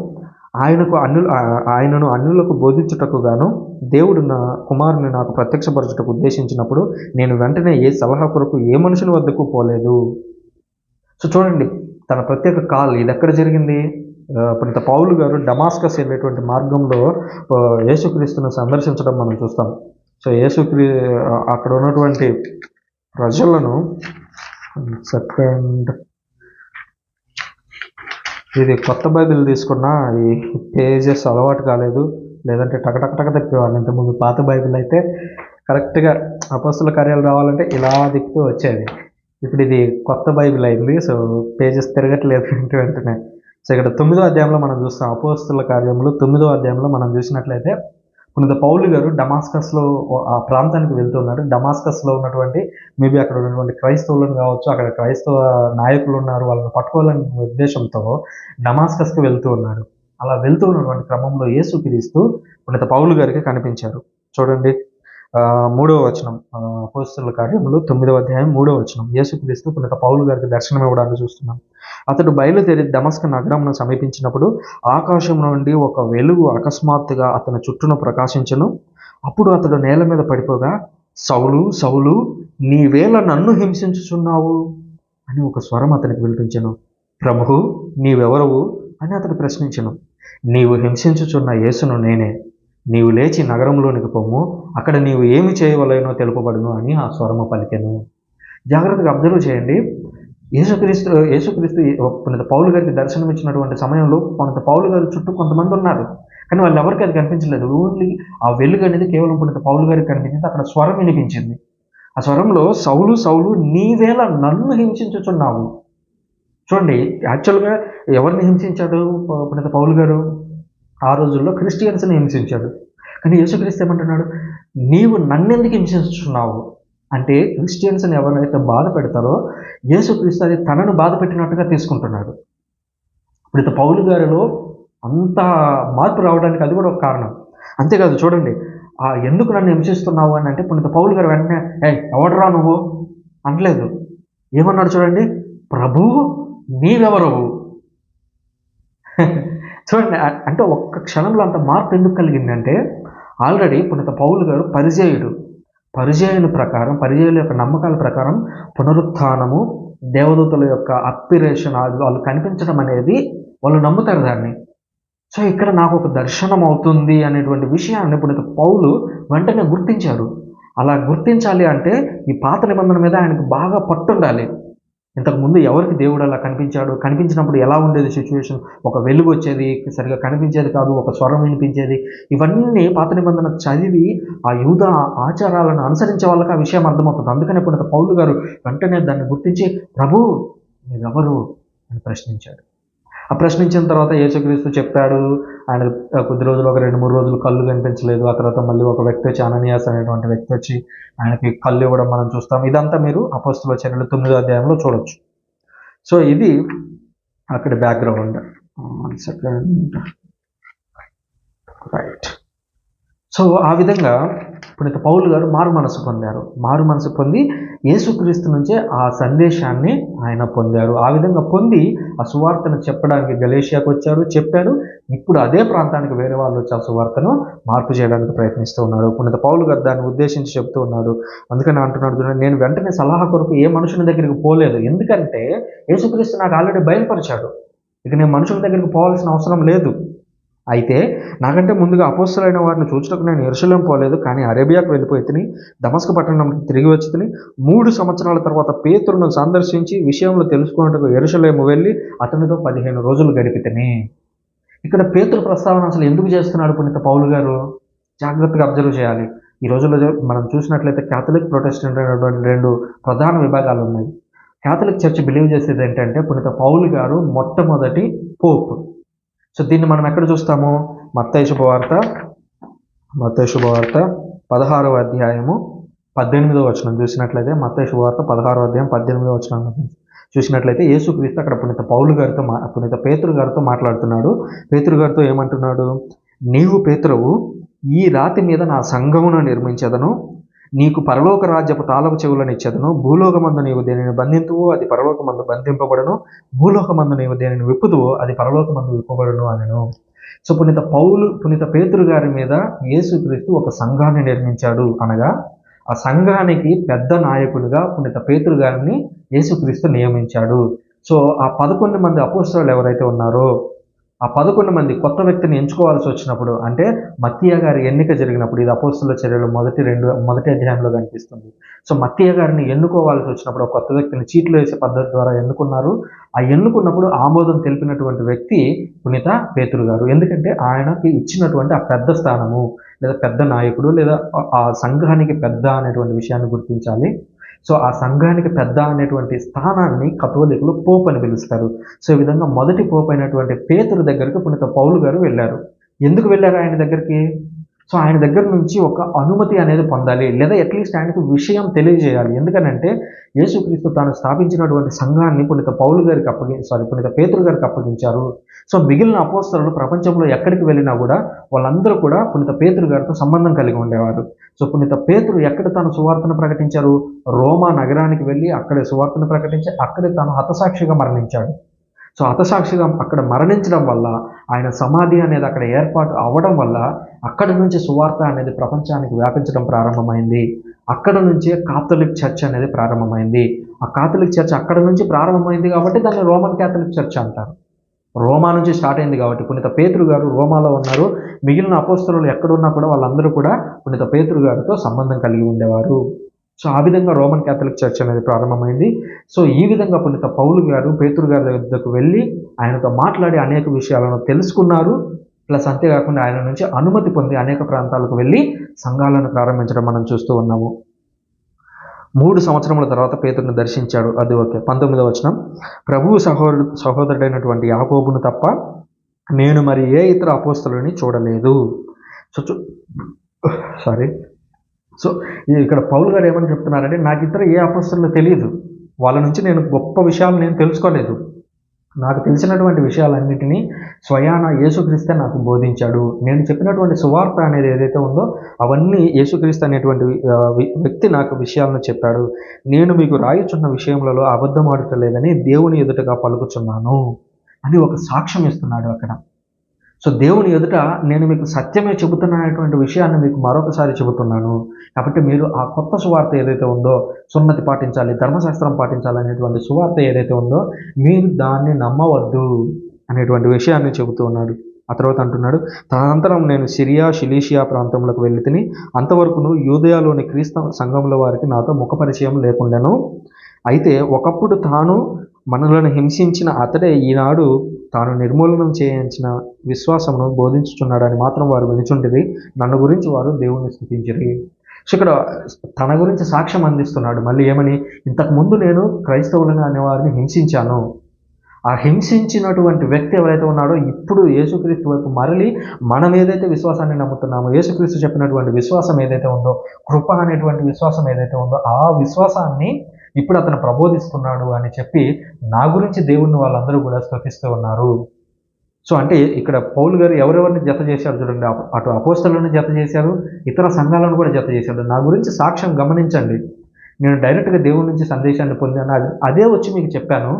ఆయనను అన్యులకు బోధించుటకు గాను దేవుడు నా కుమారుని నాకు ప్రత్యక్షపరచుటకు ఉద్దేశించినప్పుడు నేను వెంటనే ఏ సలహా కొరకు ఏ మనుషుని వద్దకు పోలేదు. సో చూడండి, తన ప్రత్యేక కాల్ ఇది ఎక్కడ జరిగింది? పునీత పౌలు గారు డమాస్కస్ వెళ్ళేటువంటి మార్గంలో యేసుక్రీస్తును సందర్శించడం మనం చూస్తాం. సో అక్కడ ఉన్నటువంటి ప్రజలను ఇది కొత్త బైబిల్ తీసుకున్నా ఈ పేజెస్ అలవాటు కాలేదు, లేదంటే టకటక తిప్పేవాడిని. ఇంతకుముందు పాత బైబిల్ అయితే కరెక్ట్గా అపోస్తుల కార్యాలు రావాలంటే ఇలా తిప్పుతూ వచ్చేది. ఇప్పుడు ఇది కొత్త బైబిల్ అయింది, సో పేజెస్ తిరగట్లేదు వెంటనే. సో ఇక్కడ 9వ అధ్యాయంలో మనం చూస్తాం, అపోస్తుల కార్యములు 9వ అధ్యాయంలో మనం చూసినట్లయితే పునీత పౌలు గారు డమాస్కస్లో ఆ ప్రాంతానికి వెళ్తున్నారు. డమాస్కస్లో ఉన్నటువంటి మేబీ అక్కడ ఉన్నటువంటి క్రైస్తవులను కావచ్చు, అక్కడ క్రైస్తవ నాయకులు ఉన్నారు, వాళ్ళని పట్టుకోవాలనే ఉద్దేశంతో డమాస్కస్కి వెళ్తూ ఉన్నారు. అలా వెళ్తూ ఉన్నటువంటి క్రమంలో యేసుక్రీస్తు పునీత పౌలు గారికి కనిపించారు. చూడండి, 3వ వచనం, అపోస్తుల కార్యములు 9వ అధ్యాయం 3వ వచనం. యేసుక్రీస్తు పునీత పౌలు గారికి దర్శనం ఇవ్వడానికి చూస్తున్నాం. అతడు బయలుదేరి దమస్క నగరమును సమీపించినప్పుడు ఆకాశం నుండి ఒక వెలుగు అకస్మాత్తుగా అతని చుట్టూను ప్రకాశించెను. అప్పుడు అతడు నేల మీద పడిపోగా, సౌలు సౌలు, నీవేళ నన్ను హింసించుచున్నావు అని ఒక స్వరం అతనికి వినిపించెను. ప్రభు, నీవెవరవు అని అతడు ప్రశ్నించెను. నీవు హింసించుచున్న యేసును నేనే. నీవు లేచి నగరంలోనికి పొమ్ము, అక్కడ నీవు ఏమి చేయవలెనో తెలుపబడును అని ఆ స్వరము పలికెను. జాగ్రత్తగా అబ్జర్వ్ చేయండి, యేసుక్రీస్తు పునీత పౌలు గారికి దర్శనం ఇచ్చినటువంటి సమయంలో పునీత పౌలు గారి చుట్టూ కొంతమంది ఉన్నారు, కానీ వాళ్ళు ఎవరికి అది కనిపించలేదు. ఓన్లీ ఆ వెలుగు అనేది కేవలం పునీత పౌలు గారికి కనిపించింది. అక్కడ స్వరం వినిపించింది. ఆ స్వరంలో, సౌలు సౌలు నీవేళ నన్ను హింసించుచున్నావు. చూడండి, యాక్చువల్గా ఎవరిని హింసించాడు పునీత పౌలు గారు? ఆ రోజుల్లో క్రిస్టియన్స్ని హింసించాడు. కానీ యేసుక్రీస్తు ఏమంటున్నాడు? నీవు నన్నెందుకు హింసించుచున్నావు అంటే, క్రిస్టియన్స్ని ఎవరైతే బాధ పెడతారో యేసుక్రీస్తు అది తనను బాధ పెట్టినట్టుగా తీసుకుంటున్నాడు. పునీత పౌలు గారిలో అంత మార్పు రావడానికి అది కూడా ఒక కారణం. అంతేకాదు, చూడండి, ఎందుకు నన్ను హింసిస్తున్నావు అని అంటే పునీత పౌలు గారు వెంటనే ఎవడరా నువ్వు అనలేదు. ఏమన్నాడు చూడండి, ప్రభువు నీవెవరవు. చూడండి, అంటే ఒక్క క్షణంలో అంత మార్పు ఎందుకు కలిగిందంటే, ఆల్రెడీ పునీత పౌలు గారు పరిచయుని ప్రకారం, పరిచయుల యొక్క నమ్మకాల ప్రకారం పునరుత్థానము, దేవదూతల యొక్క అస్పిరేషన్, వాళ్ళు కనిపించడం అనేది వాళ్ళు నమ్ముతారు దాన్ని. సో ఇక్కడ నాకు ఒక దర్శనం అవుతుంది అనేటువంటి విషయాన్ని పునీత పౌలు వెంటనే గుర్తించారు. అలా గుర్తించాలి అంటే ఈ పాత నిబంధన మీద ఆయనకు బాగా పట్టుండాలి. ఇంతకుముందు ఎవరికి దేవుడు అలా కనిపించినప్పుడు ఎలా ఉండేది సిచ్యువేషన్? ఒక వెలుగు వచ్చేది, సరిగా కనిపించేది కాదు, ఒక స్వరం వినిపించేది. ఇవన్నీ పాత నిబంధన చదివి ఆ యూద ఆచారాలను అనుసరించే వాళ్ళకి ఆ విషయం అర్థమవుతుంది. అందుకనే పునీత పౌలు గారు వెంటనే దాన్ని గుర్తించి, ప్రభు మీరెవరు అని ప్రశ్నించాడు. ఆ ప్రశ్నించిన తర్వాత యేసుక్రీస్తు చెప్పాడు. ఆయన కొద్ది రోజులు, ఒక 2-3 రోజులు కళ్ళు కనిపించలేదు. ఆ తర్వాత మళ్ళీ ఒక వ్యక్తి వచ్చి, అననీయాస్ అనేటువంటి వ్యక్తి వచ్చి ఆయనకి కళ్ళు ఇవ్వడం మనం చూస్తాం. ఇదంతా మీరు అపోస్తలుల చర్యలు 9వ అధ్యాయంలో చూడొచ్చు. సో ఇది అక్కడ బ్యాక్గ్రౌండ్. రైట్. సో ఆ విధంగా పునీత పౌలు గారు మారు మనసు పొంది యేసుక్రీస్తు నుంచే ఆ సందేశాన్ని ఆయన పొందారు. ఆ విధంగా పొంది ఆ సువార్తను చెప్పడానికి గలేషియాకు వచ్చారు, చెప్పారు. ఇప్పుడు అదే ప్రాంతానికి వేరే వాళ్ళు వచ్చి ఆ సువార్తను మార్పు చేయడానికి ప్రయత్నిస్తూ ఉన్నారు. పునీత పౌలు గారు దాన్ని ఉద్దేశించి చెప్తూ ఉన్నాడు. అందుకని అంటున్నాడు చూడండి, నేను వెంటనే సలహా కొరకు ఏ మనుషుని దగ్గరికి పోలేదు, ఎందుకంటే యేసుక్రీస్తు నాకు ఆల్రెడీ బయలుపరిచాడు. ఇక నేను మనుషుల దగ్గరికి పోవాల్సిన అవసరం లేదు. అయితే నాకంటే ముందుగా అపోస్తలైన వారిని చూచుటకు నేను యెరూషలేం పోలేదు, కానీ అరేబియాకు వెళ్ళిపోయి తిని దమస్కు పట్టణంకి తిరిగి వచ్చి తిని 3 సంవత్సరాల తర్వాత పేతురును సందర్శించి విషయంలో తెలుసుకున్నట్టుకు యెరూషలేము వెళ్ళి అతనితో 15 రోజులు గడిపి తిని. ఇక్కడ పేతురు ప్రస్తావన అసలు ఎందుకు చేస్తున్నాడు పునీత పౌలు గారు? జాగ్రత్తగా అబ్జర్వ్ చేయాలి. ఈ రోజుల్లో మనం చూసినట్లయితే క్యాథలిక్, ప్రొటెస్టెంట్ అనేటువంటి 2 ప్రధాన విభాగాలు ఉన్నాయి. క్యాథలిక్ చర్చ్ బిలీవ్ చేసేది ఏంటంటే పునీత పౌలు గారు మొట్టమొదటి పోప్. సో దీన్ని మనం ఎక్కడ చూస్తాము? మత్తయి శుభవార్త 16వ అధ్యాయము 18వ వచనం చూసినట్లయితే, మత్తయి శుభవార్త 16వ అధ్యాయం 18వ వచనం చూసినట్లయితే యేసుక్రీస్తు అక్కడ పునీత పేతురు గారితో మాట్లాడుతున్నాడు. పేతురు గారితో ఏమంటున్నాడు? నీవు పేతురువు, ఈ రాతి మీద నా సంఘమును నిర్మించదను, నీకు పరలోక రాజ్యపు తాళపు చెవులను ఇచ్చేదను. భూలోకమందు నీవు దేనిని బంధింతువో అది పరలోకమందు బంధింపబడను, భూలోకమందు నీవు దేనిని విప్పుదువో అది పరలోకమందు విప్పబడను అనెను. సో పునీత పేతురు గారి మీద యేసుక్రీస్తు ఒక సంఘాన్ని నిర్మించాడు అనగా, ఆ సంఘానికి పెద్ద నాయకునిగా పునీత పేతురు గారిని యేసుక్రీస్తు నియమించాడు. సో ఆ 11 మంది అపోస్తలులు ఎవరైతే ఉన్నారో, ఆ 11 మంది కొత్త వ్యక్తిని ఎంచుకోవాల్సి వచ్చినప్పుడు, అంటే మత్తీయ గారి ఎన్నిక జరిగినప్పుడు, ఇది అపోస్తలుల చర్యలు మొదటి అధ్యాయంలో కనిపిస్తుంది. సో మత్తీయ గారిని ఎన్నుకోవాల్సి వచ్చినప్పుడు కొత్త వ్యక్తిని చీట్లు వేసే పద్ధతి ద్వారా ఎన్నుకున్నారు. ఆ ఎన్నుకున్నప్పుడు ఆమోదం తెలిపినటువంటి వ్యక్తి పునీత పేతురు గారు. ఎందుకంటే ఆయనకి ఇచ్చినటువంటి ఆ పెద్ద స్థానము, లేదా పెద్ద నాయకుడు, లేదా ఆ సంఘానికి పెద్ద అనేటువంటి విషయాన్ని గుర్తించాలి. సో ఆ సంఘానికి పెద్ద అనేటువంటి స్థానాన్ని కథోలికులు పోప్ అని పిలుస్తారు. సో ఈ విధంగా మొదటి పోప్ అయినటువంటి పేతురు దగ్గరికి పునీత పౌలు గారు వెళ్ళారు. ఎందుకు వెళ్ళారు ఆయన దగ్గరికి? సో ఆయన దగ్గర నుంచి ఒక అనుమతి అనేది పొందాలి, లేదా అట్లీస్ట్ ఆయనకు విషయం తెలియజేయాలి. ఎందుకనంటే యేసుక్రీస్తు తాను స్థాపించినటువంటి సంఘాన్ని పునీత పేతురు గారికి అప్పగించారు. సో మిగిలిన అపోస్తలులు ప్రపంచంలో ఎక్కడికి వెళ్ళినా కూడా వాళ్ళందరూ కూడా పునీత పేతురు గారితో సంబంధం కలిగి ఉండేవారు. సో పునీత పేతురు ఎక్కడ తాను సువార్తను ప్రకటించారు? రోమా నగరానికి వెళ్ళి అక్కడే సువార్తను ప్రకటించి అక్కడే తాను హతసాక్షిగా మరణించాడు. సో హతసాక్షిగా అక్కడ మరణించడం వల్ల, ఆయన సమాధి అనేది అక్కడ ఏర్పాటు అవ్వడం వల్ల అక్కడి నుంచి సువార్త అనేది ప్రపంచానికి వ్యాపించడం ప్రారంభమైంది. అక్కడ నుంచే కాథలిక్ చర్చ్ అనేది ప్రారంభమైంది. ఆ కాథలిక్ చర్చ్ అక్కడ నుంచి ప్రారంభమైంది కాబట్టి దాన్ని రోమన్ క్యాథలిక్ చర్చ్ అంటారు. రోమా నుంచి స్టార్ట్ అయింది కాబట్టి పునీత పేతురు గారు రోమాలో ఉన్నారు. మిగిలిన అపోస్తలులు ఎక్కడున్నా కూడా వాళ్ళందరూ కూడా పునీత పేతురు గారితో సంబంధం కలిగి ఉండేవారు. సో ఆ విధంగా రోమన్ క్యాథలిక్ చర్చ్ అనేది ప్రారంభమైంది. సో ఈ విధంగా పునీత పౌలు గారు పేతురు గారి వద్దకు వెళ్ళి ఆయనతో మాట్లాడి అనేక విషయాలను తెలుసుకున్నారు. ప్లస్ అంతేకాకుండా ఆయన నుంచి అనుమతి పొంది అనేక ప్రాంతాలకు వెళ్ళి సంఘాలను ప్రారంభించడం మనం చూస్తూ ఉన్నాము. 3 సంవత్సరముల తర్వాత పేతురుని దర్శించాడు. అది ఓకే. 19వ వచనం, ప్రభువు సహోదరుడైనటువంటి యాకోబును తప్ప నేను మరి ఏ ఇతర అపోస్తలుని చూడలేదు. సో ఇక్కడ పౌలు గారు ఏమని చెప్తున్నారంటే, నాకు ఇతర ఏ అపోస్తలు తెలియదు, వాళ్ళ నుంచి నేను గొప్ప విషయాలు నేను తెలుసుకోలేదు. నాకు తెలిసినటువంటి విషయాలన్నిటినీ స్వయాన యేసుక్రీస్తే నాకు బోధించాడు. నేను చెప్పినటువంటి సువార్త అనేది ఏదైతే ఉందో అవన్నీ యేసుక్రీస్తు అనేటువంటి వ్యక్తి నాకు విషయాలను చెప్పాడు. నేను మీకు రాయుచున్న విషయములలో అబద్ధమాడటలేదని దేవుని ఎదుటగా పలుకుచున్నాను అని ఒక సాక్ష్యం ఇస్తున్నాడు అక్కడ. సో దేవుని ఎదుట నేను మీకు సత్యమే చెబుతున్నటువంటి విషయాన్ని మీకు మరొకసారి చెబుతున్నాను. కాబట్టి మీరు ఆ కొత్త సువార్త ఏదైతే ఉందో, సున్నతి పాటించాలి, ధర్మశాస్త్రం పాటించాలి అనేటువంటి సువార్త ఏదైతే ఉందో మీరు దాన్ని నమ్మవద్దు అనేటువంటి విషయాన్ని చెబుతూ ఉన్నాడు. ఆ తర్వాత అంటున్నాడు, తదనంతరం నేను సిరియా షిలీషియా ప్రాంతములకు వెళ్ళి తిని అంతవరకును యూదయలోని క్రీస్తు సంఘముల వారికి నాతో ముఖ పరిచయం లేకుండాను. అయితే ఒకప్పుడు తాను మనలను హింసించిన అతడే ఈనాడు తాను నిర్మూలనం చేయించిన విశ్వాసమును బోధించుచున్నాడని మాత్రం వారు వినుచుంటిరి. నన్ను గురించి వారు దేవుని స్తుతించిరి. సో ఇక్కడ తన గురించి సాక్ష్యం అందిస్తున్నాడు. మళ్ళీ ఏమని, ఇంతకుముందు నేను క్రైస్తవులను అనే వారిని హింసించాను. ఆ హింసించినటువంటి వ్యక్తి ఎవరైతే ఉన్నాడో ఇప్పుడు యేసుక్రీస్తు వైపు మరలి మనం ఏదైతే విశ్వాసాన్ని నమ్ముతున్నామో, యేసుక్రీస్తు చెప్పినటువంటి విశ్వాసం ఏదైతే ఉందో, కృప అనేటువంటి విశ్వాసం ఏదైతే ఉందో ఆ విశ్వాసాన్ని ఇప్పుడు అతను ప్రబోధిస్తున్నాడు అని చెప్పి నా గురించి దేవుణ్ణి వాళ్ళందరూ కూడా స్తుతిస్తూ ఉన్నారు. సో అంటే ఇక్కడ పౌలు గారు ఎవరెవరిని జత చేశారు చూడండి. అటు అపోస్తలులను జత చేశారు, ఇతర సంఘాలను కూడా జత చేశాడు. నా గురించి సాక్ష్యం గమనించండి. నేను డైరెక్ట్గా దేవుడి నుంచి సందేశాన్ని పొందాను, అదే వచ్చి మీకు చెప్పాను.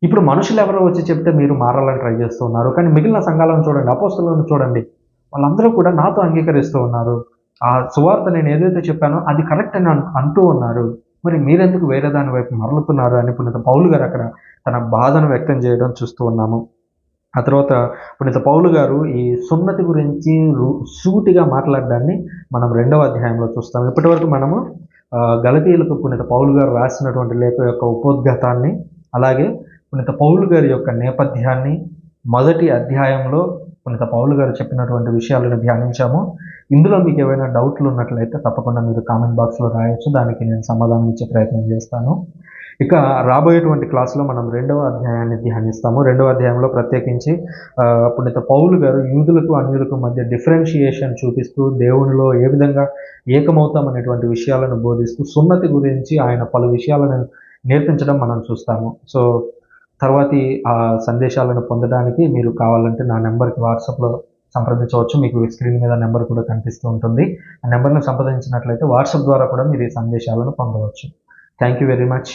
ఇప్పుడు మనుషులు ఎవరో వచ్చి చెప్తే మీరు మారాలని ట్రై చేస్తూ ఉన్నారు. కానీ మిగిలిన సంఘాలను చూడండి, అపోస్తలులను చూడండి, వాళ్ళందరూ కూడా నాతో అంగీకరిస్తూ ఉన్నారు. ఆ సువార్త నేను ఏదైతే చెప్పానో అది కరెక్ట్ అని అంటూ ఉన్నారు. మరి మీరెందుకు వేరే దాని వైపు మరలుతున్నారు అని పునీత పౌలు గారు అక్కడ తన బాధను వ్యక్తం చేయడం చూస్తూ ఉన్నాము. ఆ తర్వాత పునీత పౌలు గారు ఈ సున్నతి గురించి సూటిగా మాట్లాడడాన్ని మనం 2వ అధ్యాయంలో చూస్తాం. ఇప్పటివరకు మనము గలతీయులకు పునీత పౌలు గారు రాసినటువంటి లేఖ యొక్క ఉపోద్ఘాతాన్ని, అలాగే పునీత పౌలు గారి యొక్క నేపథ్యాన్ని, మొదటి అధ్యాయంలో పునీత పౌలు గారు చెప్పినటువంటి విషయాలను ధ్యానించాము. ఇందులో మీకు ఏవైనా డౌట్లు ఉన్నట్లయితే తప్పకుండా మీరు కామెంట్ బాక్స్లో రాయొచ్చు, దానికి నేను సమాధానం ఇచ్చే ప్రయత్నం చేస్తాను. ఇక రాబోయేటువంటి క్లాసులో మనం 2వ అధ్యాయాన్ని ధ్యానిస్తాము. 2వ అధ్యాయంలో ప్రత్యేకించి పునీత పౌలు గారు యూదులకు అన్యులకు మధ్య డిఫరెన్షియేషన్ చూపిస్తూ దేవునిలో ఏ విధంగా ఏకమవుతాం అనేటువంటి విషయాలను బోధిస్తూ సున్నతి గురించి ఆయన పలు విషయాలను నేర్పించడం మనం చూస్తాము. సో తర్వాతి ఆ సందేశాలను పొందడానికి మీరు కావాలంటే నా నెంబర్కి వాట్సాప్లో సంప్రదించవచ్చు. మీకు స్క్రీన్ మీద నెంబర్ కూడా కనిపిస్తూ ఉంటుంది. ఆ నెంబర్ను సంప్రదించినట్లయితే వాట్సాప్ ద్వారా కూడా మీరు ఈ సందేశాలను పొందవచ్చు. Thank you very much.